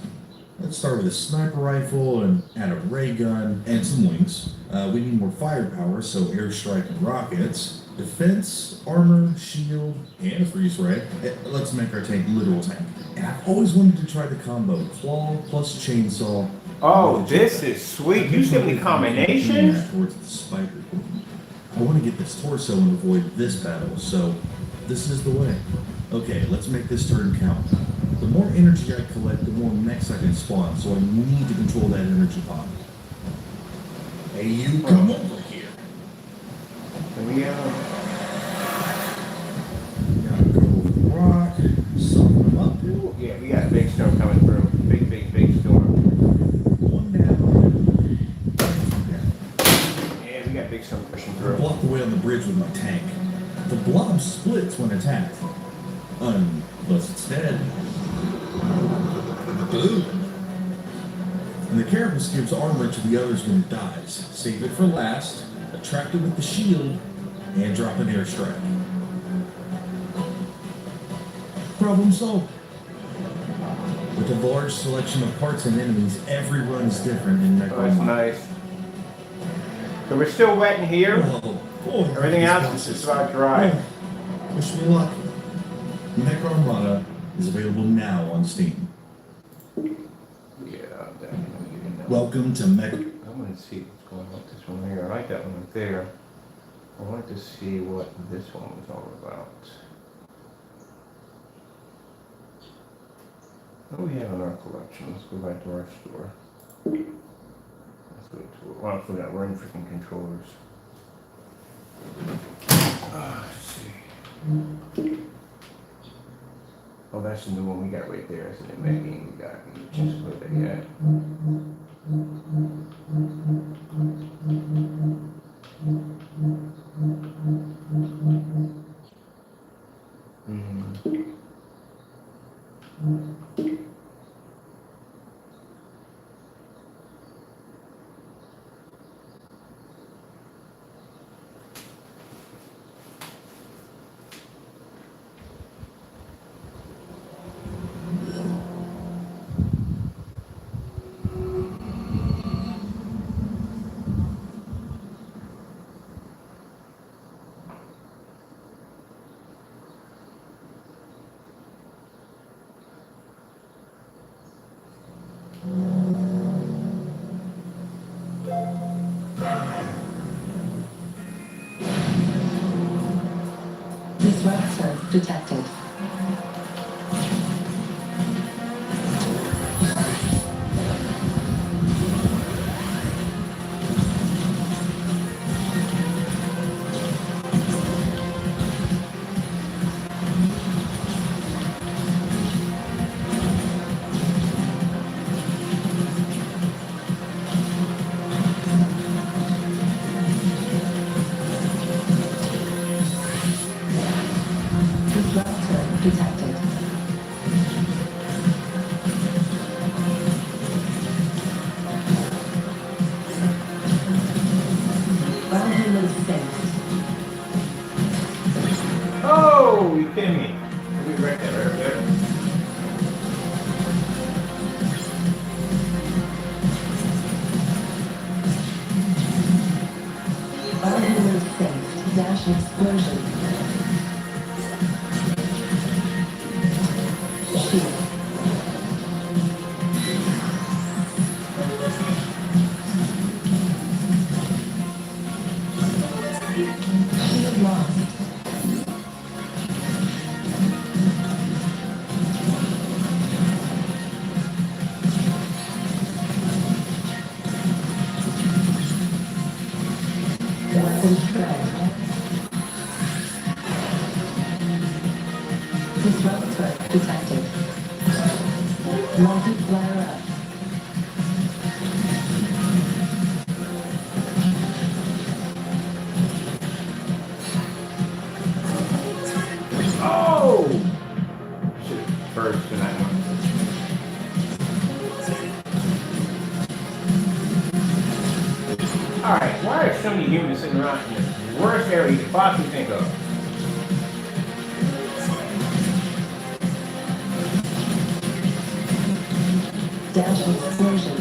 Let's start with a sniper rifle and add a ray gun and some wings. We need more firepower, so airstrike and rockets. Defense, armor, shield, and a freeze ray. Let's make our tank literal tank. And I've always wanted to try the combo claw plus chainsaw. Oh, this is sweet. You see the combination? Towards the spider. I want to get this torso and avoid this battle, so this is the way. Okay, let's make this turn count. The more energy I collect, the more mechs I can spawn, so I need to control that energy pot. Hey, you come over here. And we Gotta go over the rock, soften them up. yeah, we got a big storm coming through. Big storm. One down. Yeah, we got big storm pushing I through. block the way on the bridge with my tank. The blob splits when attacked. Unless it's dead. Boom. And the carapace gives armor to the others when it dies. Save it for last, attract it with the shield, and drop an airstrike. Problem solved. With a large selection of parts and enemies, every run is different in Mech Oh, that's Armada. nice. So we're still wet in here. Whoa. Oh, Everything these else is bosses. just about dry. Oh, wish me luck. Mech Armada is available now on Steam. Yeah, definitely. Welcome to Mech. I want to see what's going on with this one here. I like that one right there. I wanted to see what this one was all about. What do we have in our collection? Let's go back to our store. Let's go to, well, I forgot, we're in freaking controllers. Let's see. Oh, that's the new one we got right there, isn't it? Maybe we got, we just put that yet. Disruptor detected. Disruptor detected. Biohuman sensed. Oh, you kidding me? We wrecked that right there. Biohuman sensed. Dash explosion. Shield. Shield lost. Weapon threat. Disruptor detected. Multiplier up. so many humans sitting around in the worst area you could possibly think of. Dash explosion.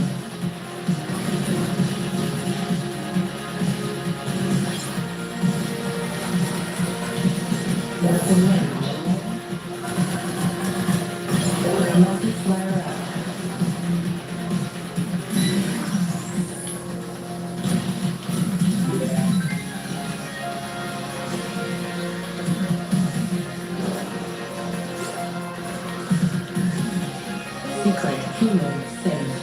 Weapon range. Multiplier up. Secret human saved.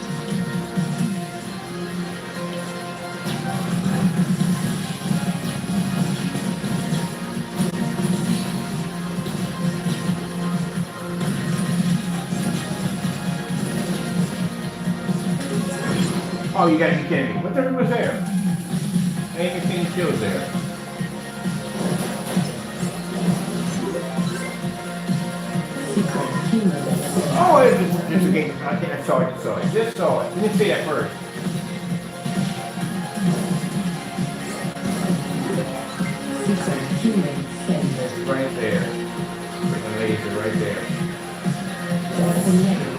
Oh, you gotta be kidding me. What the heck was there? I ain't even seen shields there. Secret human saved. Oh, it's a game. I think I saw it, Just saw it. Didn't see that first. Secret human saved. It's right there. Freaking laser right there. Weapon range.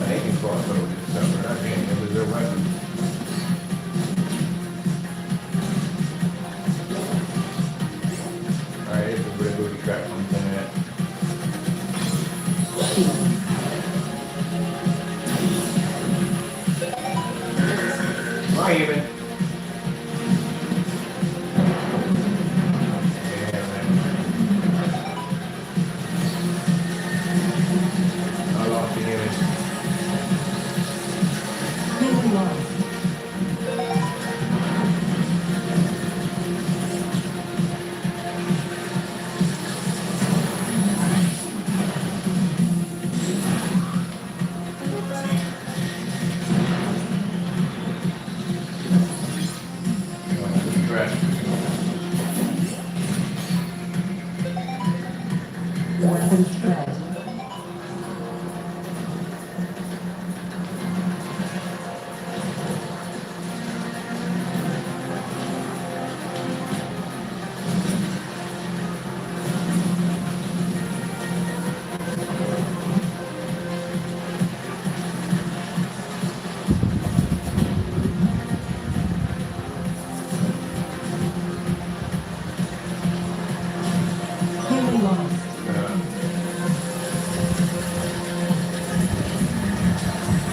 They can cross over this stuff, but I can't. It was their weapon. Alright, this is where the booty trap comes in at. Shield. Why even? Yeah, man. I lost the image. Human lost. Booty trap. Weapon spread. Human lost.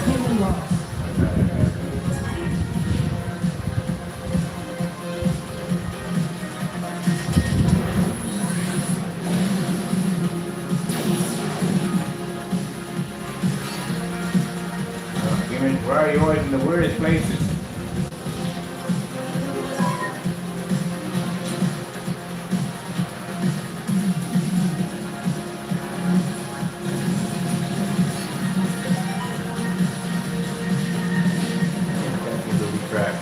Human lost. Even why are you always in the weirdest places? That's the booby trap.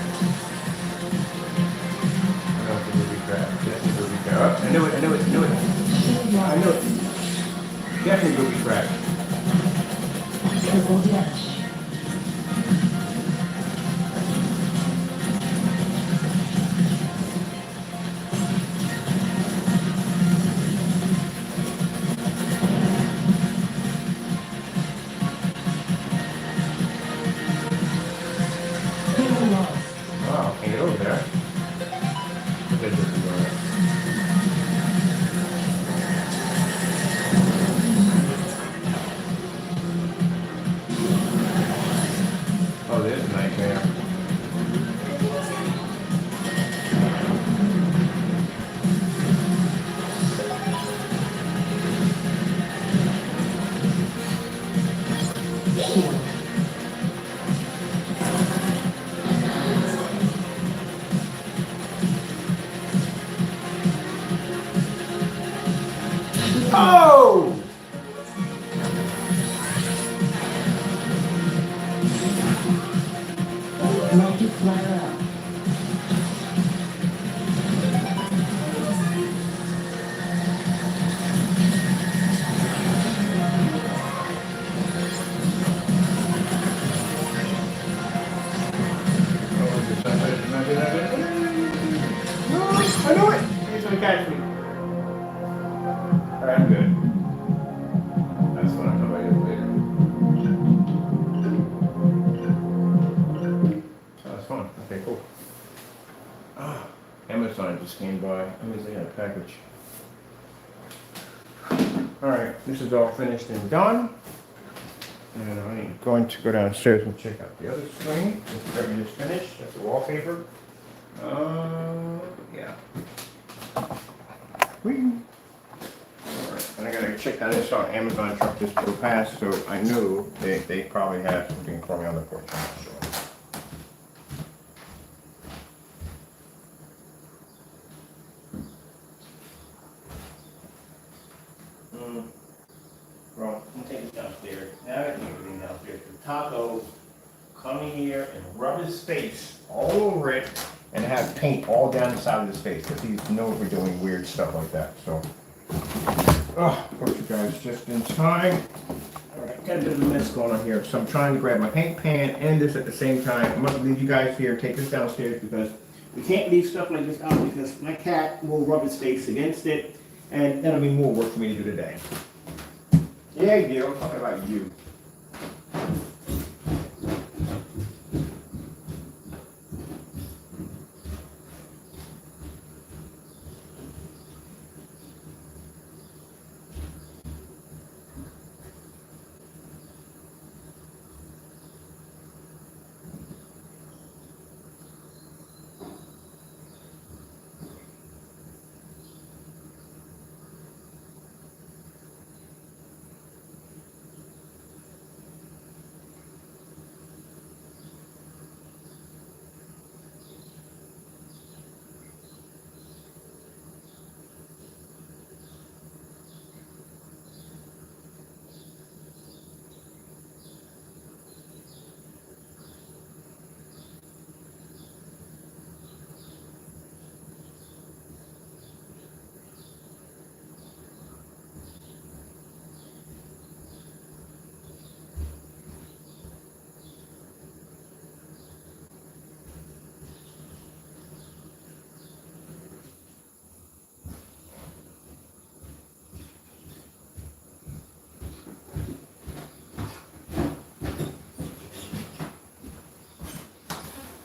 I know it's a booby trap. That's a booby trap. Oh, I knew it. Shield I knew lost. it. Definitely booby trap. Triple dash. Human lost. Wow, can't get over there. Look at this girl. Oh, this is a nightmare. Shield. Oh! Multiplier up. to catch me. Alright, I'm good. That's what I'm talking about later. So that's fun. Okay, cool. Amazon just came by. Amazon had a package. Alright, this is all finished and done. And I'm going to go downstairs and check out the other screen. Everything is finished. That's the wallpaper. Yeah. Alright, and I gotta check on this on Amazon truck just go past, so I knew they probably have something for me on the porch. Well, I'm taking it downstairs. Now I can everything downstairs. The Taco come in here and rub his face all over it and have paint all down the side of his face because he knows we're doing weird stuff like that. So, of course, you guys just in time. All right, got a bit of a mess going on here, so I'm trying to grab my paint pan and this at the same time. I'm gonna leave you guys here, take this downstairs because we can't leave stuff like this out because my cat will rub his face against it, and that'll be more work for me to do today. Yeah, you do. I'm talking about you.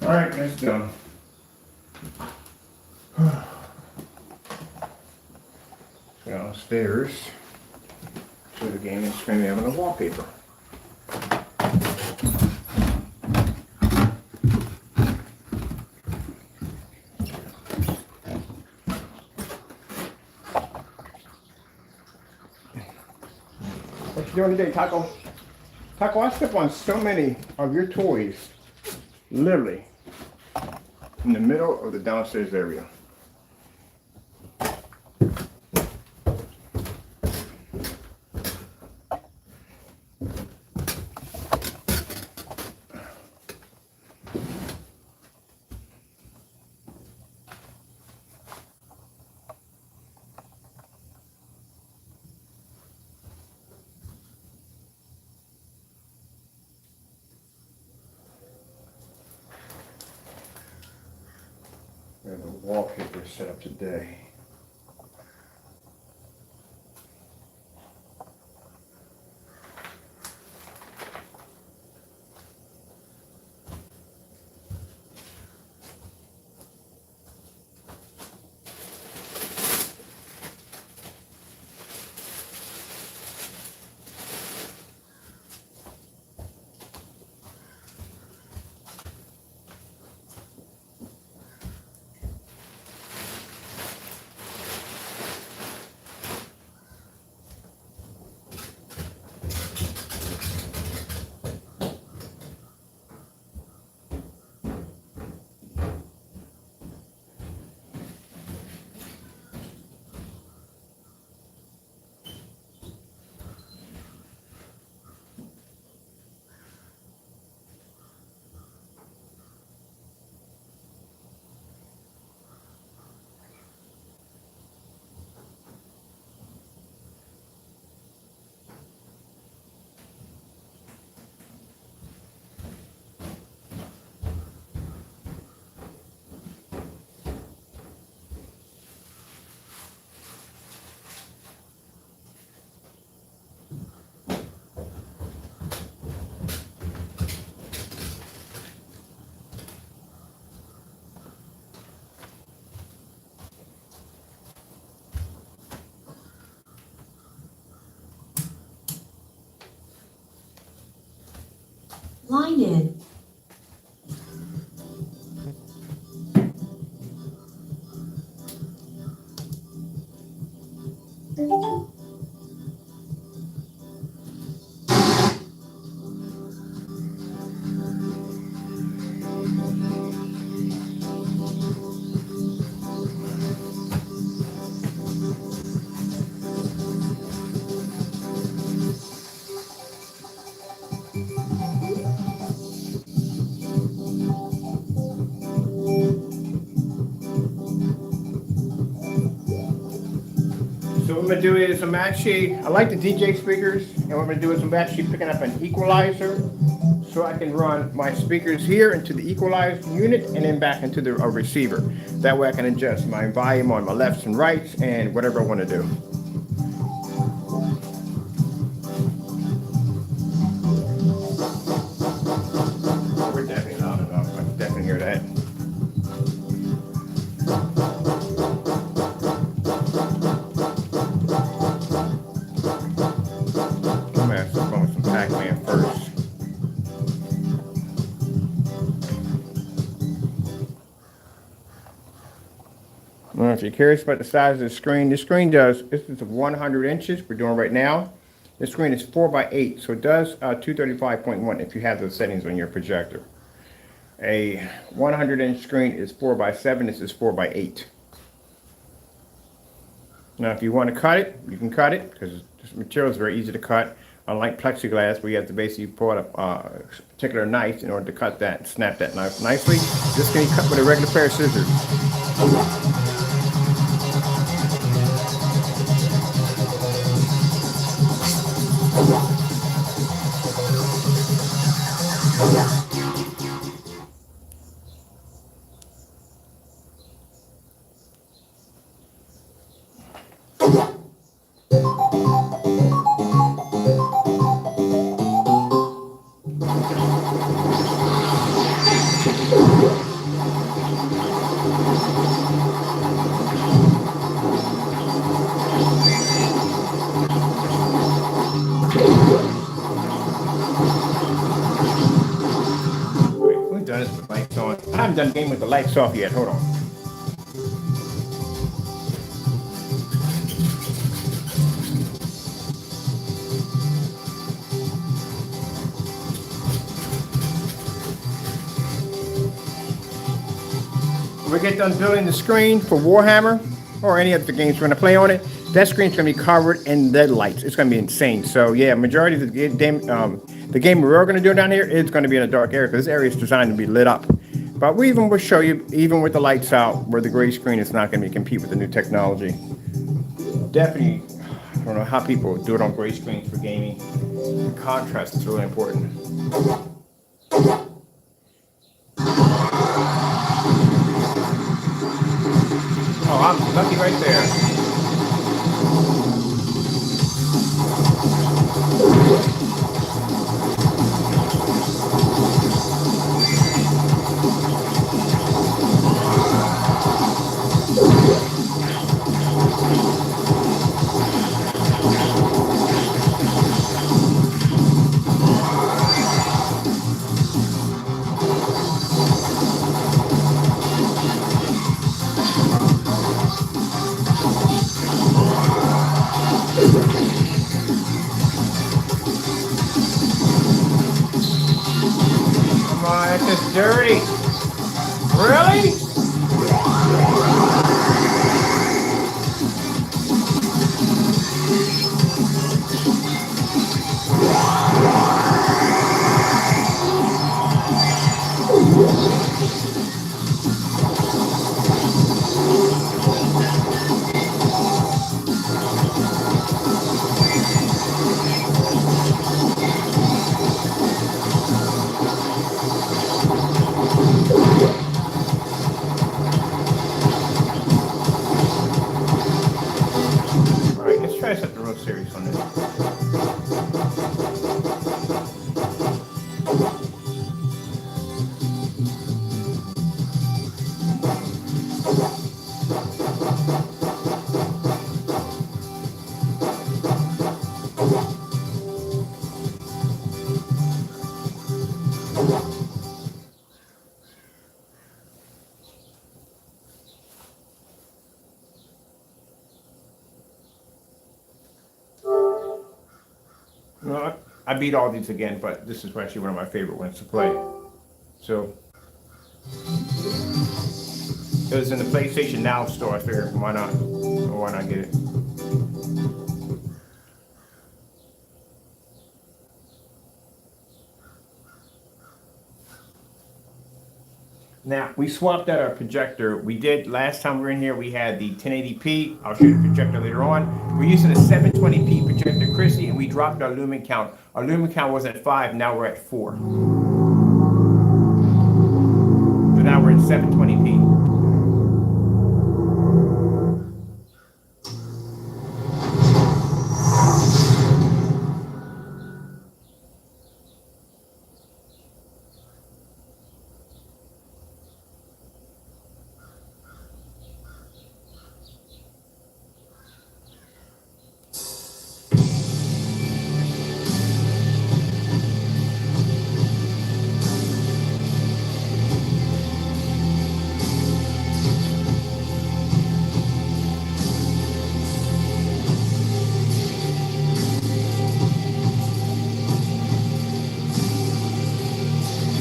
All right, that's done. Downstairs to the game and screen having a wallpaper. What you doing today, Taco? Taco, I step on so many of your toys, literally, in the middle of the downstairs area. We have the wallpaper set up today. find it. So what I'm gonna do is I like the DJ speakers, and what I'm gonna do is I'm actually picking up an equalizer, so I can run my speakers here into the equalized unit and then back into the receiver. That way I can adjust my volume on my lefts and rights and whatever I want to do. We're definitely loud enough. I can definitely hear that. I'm gonna have some fun with some Pac-Man first. Well, if you're curious about the size of the screen, this is 100 inches we're doing right now. The screen is 4x8, so it does 235.1 if you have those settings on your projector. A 100-inch screen is 4x7, this is 4x8. Now, if you want to cut it, you can cut it, because this material is very easy to cut. Unlike plexiglass, where you have to basically pull out a particular knife in order to cut that and snap that knife nicely. This can be cut with a regular pair of scissors. We've done this with lights on. I haven't done game with the lights off yet. Hold on. When we get done building the screen for Warhammer or any of the games we're going to play on it, that screen's going to be covered in LED lights. It's going to be insane. So yeah, majority of the game we're going to do down here is going to be in a dark area, because this area is designed to be lit up. But we even will show you, even with the lights out, where the gray screen is not going to compete with the new technology. Definitely, I don't know how people do it on gray screens for gaming. The contrast is really important. Oh, I'm lucky right there. Come on, that's just dirty. Really? Alright, let's try something real serious on this. No, I beat all these again, but this is actually one of my favorite ones to play. So it was in the PlayStation Now store. I figured why not? Or why not get it? Now we swapped out our projector. We did last time we were in here. We had the 1080p. I'll show you the projector later on. We're using a 720p projector, Chrissy, and we dropped our lumen count. Our lumen count was at 5. Now we're at 4. So now we're at 720p.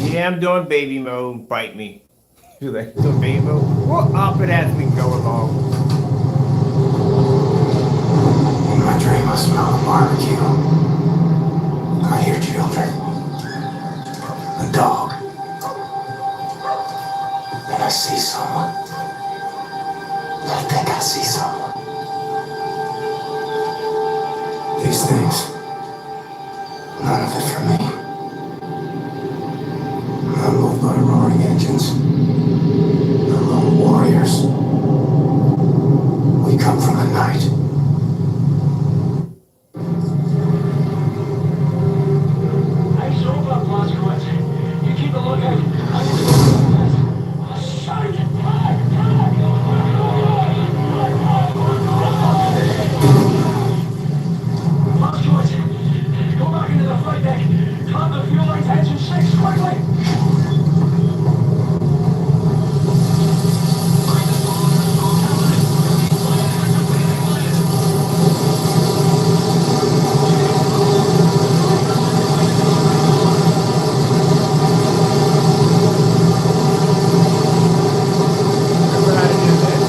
Yeah, I'm doing baby mode. Bite me. Do that. So baby mode. We'll up it as we go along. In my dream, I smell the barbecue. I hear children. A dog. And I see someone. I think I see someone. These things. None of it for me. I'm moved by roaring engines. The lone warriors. We come from the night. Hey, so about Blazkowicz. You keep a lookout. Blazkowicz, go back into the flight deck. Climb the fuel line to engine 6, quickly. Remember how to do this?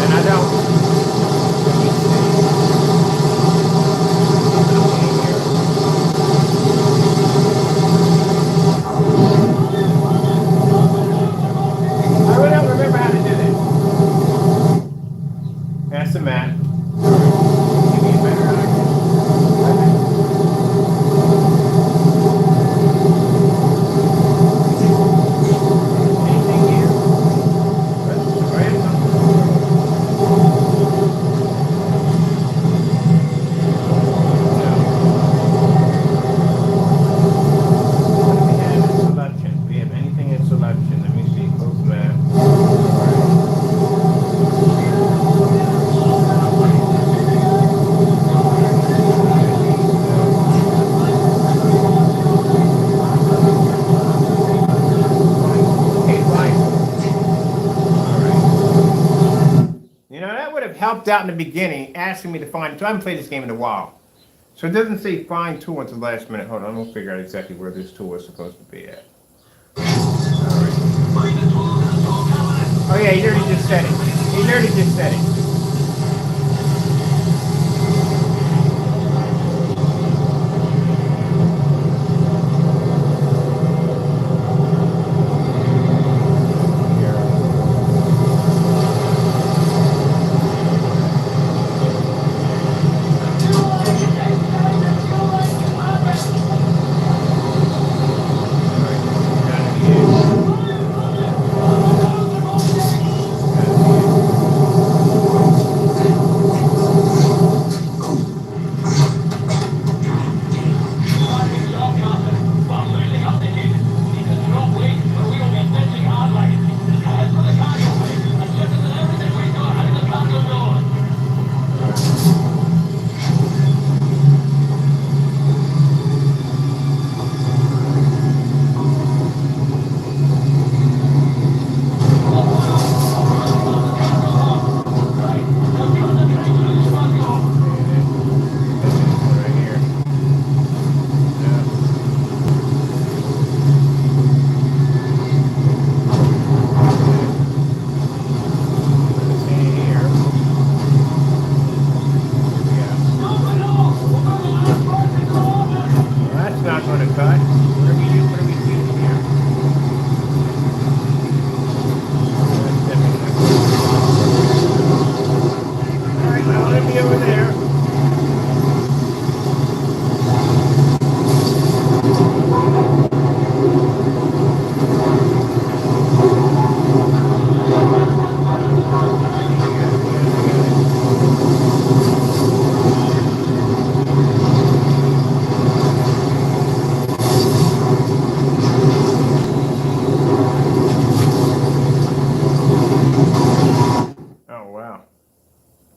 And I don't. Let me see. I really don't remember how to do this. That's the map. Give me a better idea. Anything here? Let's try something. What do we have in selection? We have anything in selection? Let me see. Close map. Okay, right. Alright. You know, that would have helped out in the beginning, asking me to find. So I haven't played this game in a while. So it doesn't say find tool until the last minute. Hold on, I'm gonna figure out exactly where this tool is supposed to be at. Alright. Oh yeah, he literally just said it. He literally just said it. Alright,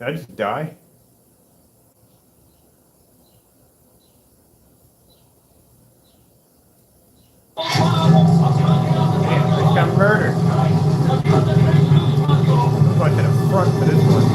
I just die? Damn, I just got murdered. I'm going to the front for this one.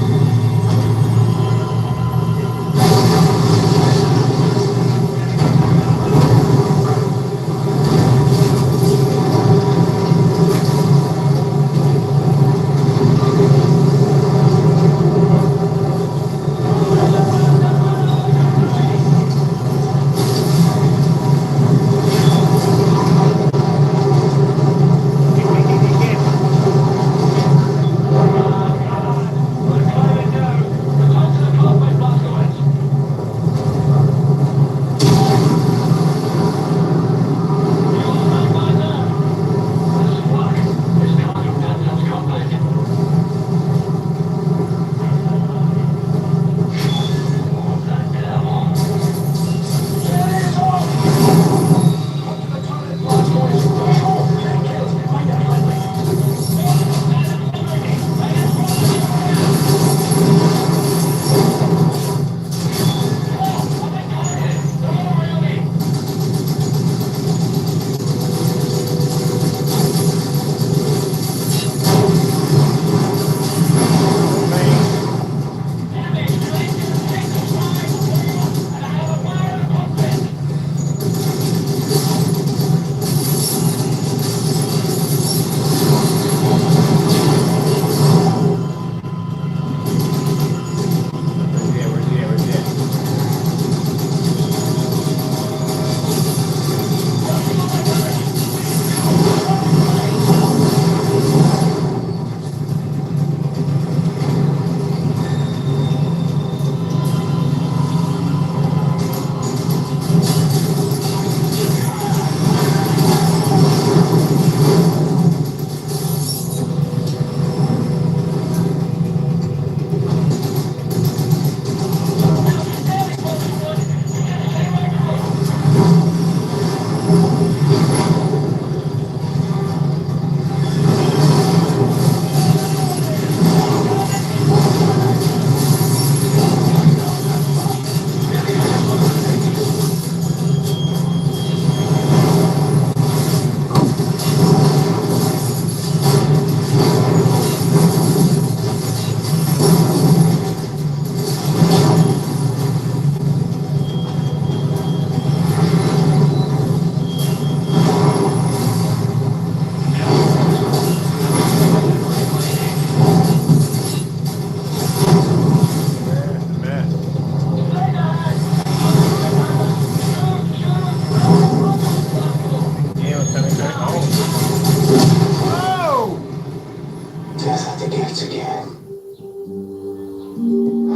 Death at the gates again.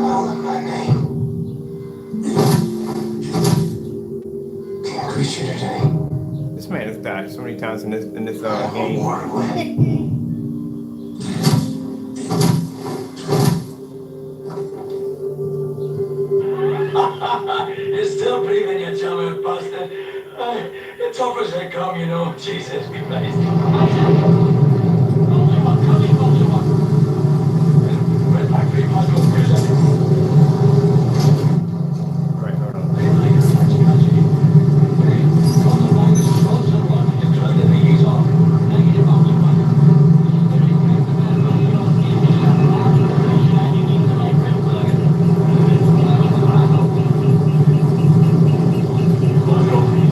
All in my name. Can't reach you today. This man has died so many times in this One game. more win. You're still breathing, you German bastard. You're tough as they come, you know. Jesus Christ. Red back, three Pascal, music. Right, hold on.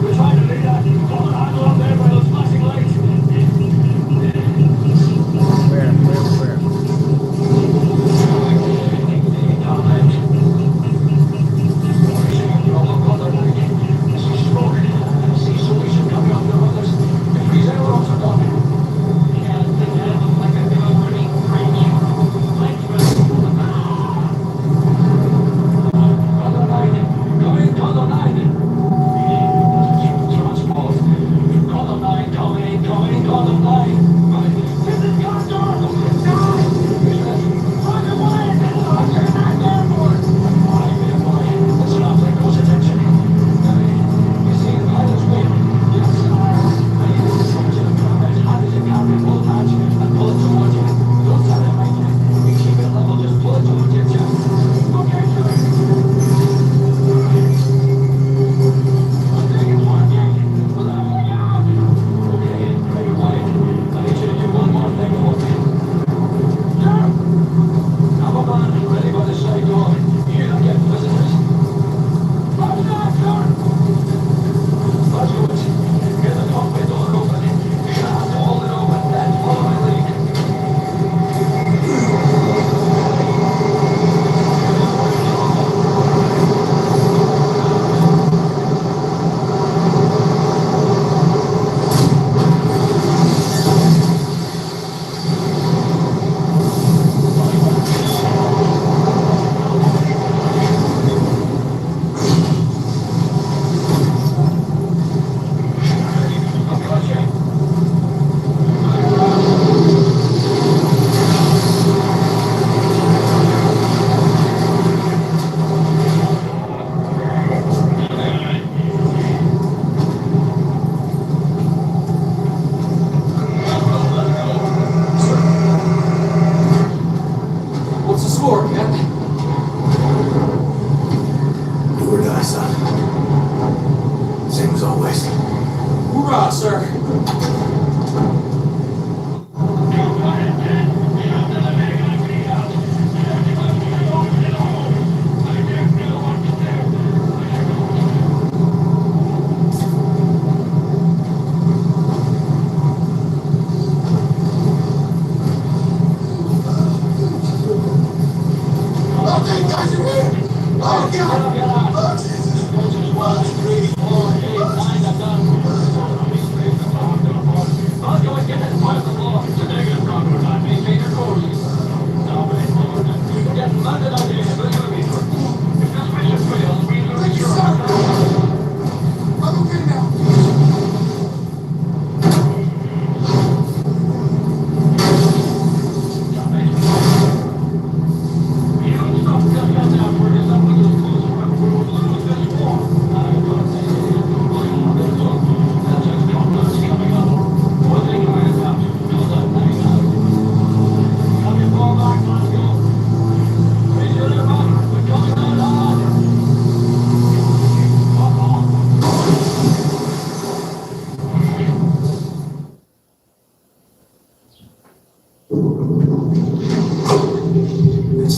We're trying to do that. Hold the handle up there by those flashing lights. It's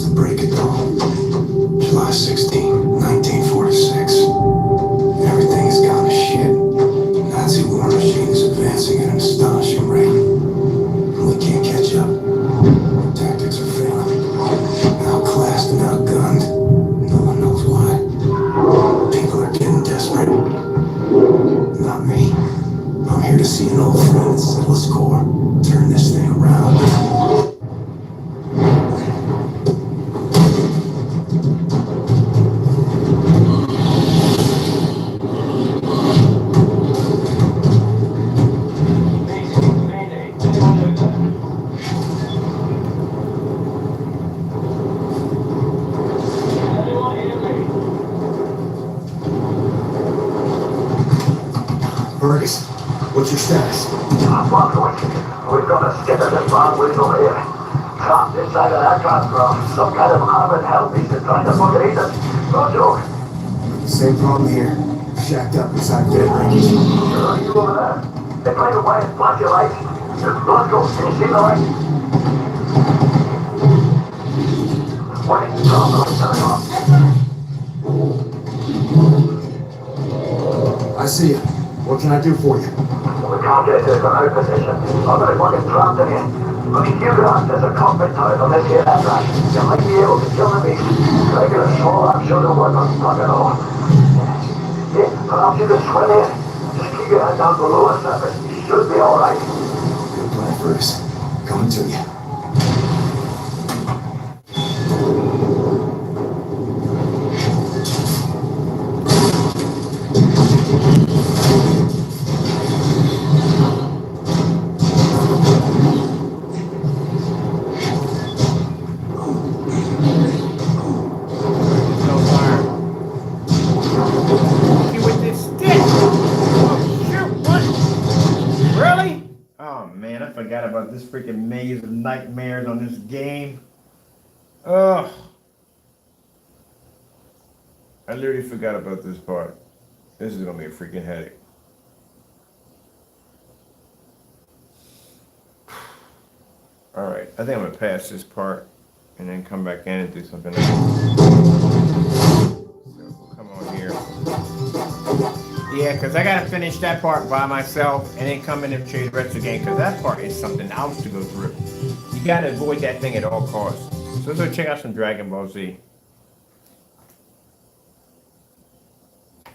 the break of dawn. July 16, 1946. Everything has gone to shit. Nazi war machine is advancing at an astonishing rate. And we can't catch up. Our tactics are failing. Outclassed and outgunned. No one knows why. People are getting desperate. Not me. I'm here to see an old friend settle a score. Turn this thing around. Mayday. Anyone heard that? Anyone hear me? Fergus, what's your status? We've got a skittered bomb whistle here. Trapped inside an aircraft from some kind of armored hell beast is trying to fucking eat us. No joke. Same problem here. Shacked up inside dead range. Are you over there? They play the way and flash your lights. There's blood goes. Can you see the light? Wait, turn the light, turn it off. I see you. What can I do for you? We can't get to the out position. I'm gonna fucking trapped in here. I mean, you got there's a cockpit tower on this here aircraft. You might be able to kill the beast. Regular small, I'm sure they'll work on fucking all. Yeah, perhaps you can swim in. Just keep your head down below the surface. You should be alright. Good plan, Fergus. Coming to you. No fire. You with this stick. Oh shoot! What? Really? Oh man, I forgot about this freaking maze of nightmares on this game. Ugh. I literally forgot about this part. This is gonna be a freaking headache. Alright, I think I'm gonna pass this part and then come back in and do something else. So we'll come on here. Yeah, because I gotta finish that part by myself and then come in and show you the rest of the game, because that part is something else to go through. You gotta avoid that thing at all costs. So let's go check out some Dragon Ball Z.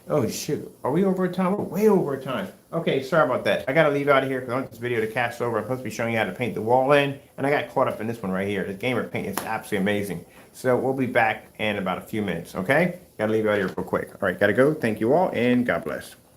Oh shoot, are we over time? We're way over time. Okay, sorry about that. I gotta leave out of here because I want this video to cast over. I'm supposed to be showing you how to paint the wall in, and I got caught up in this one right here. The gamer paint is absolutely amazing. So we'll be back in about a few minutes, okay? Gotta leave out here real quick. All right, gotta go. Thank you all, and God bless.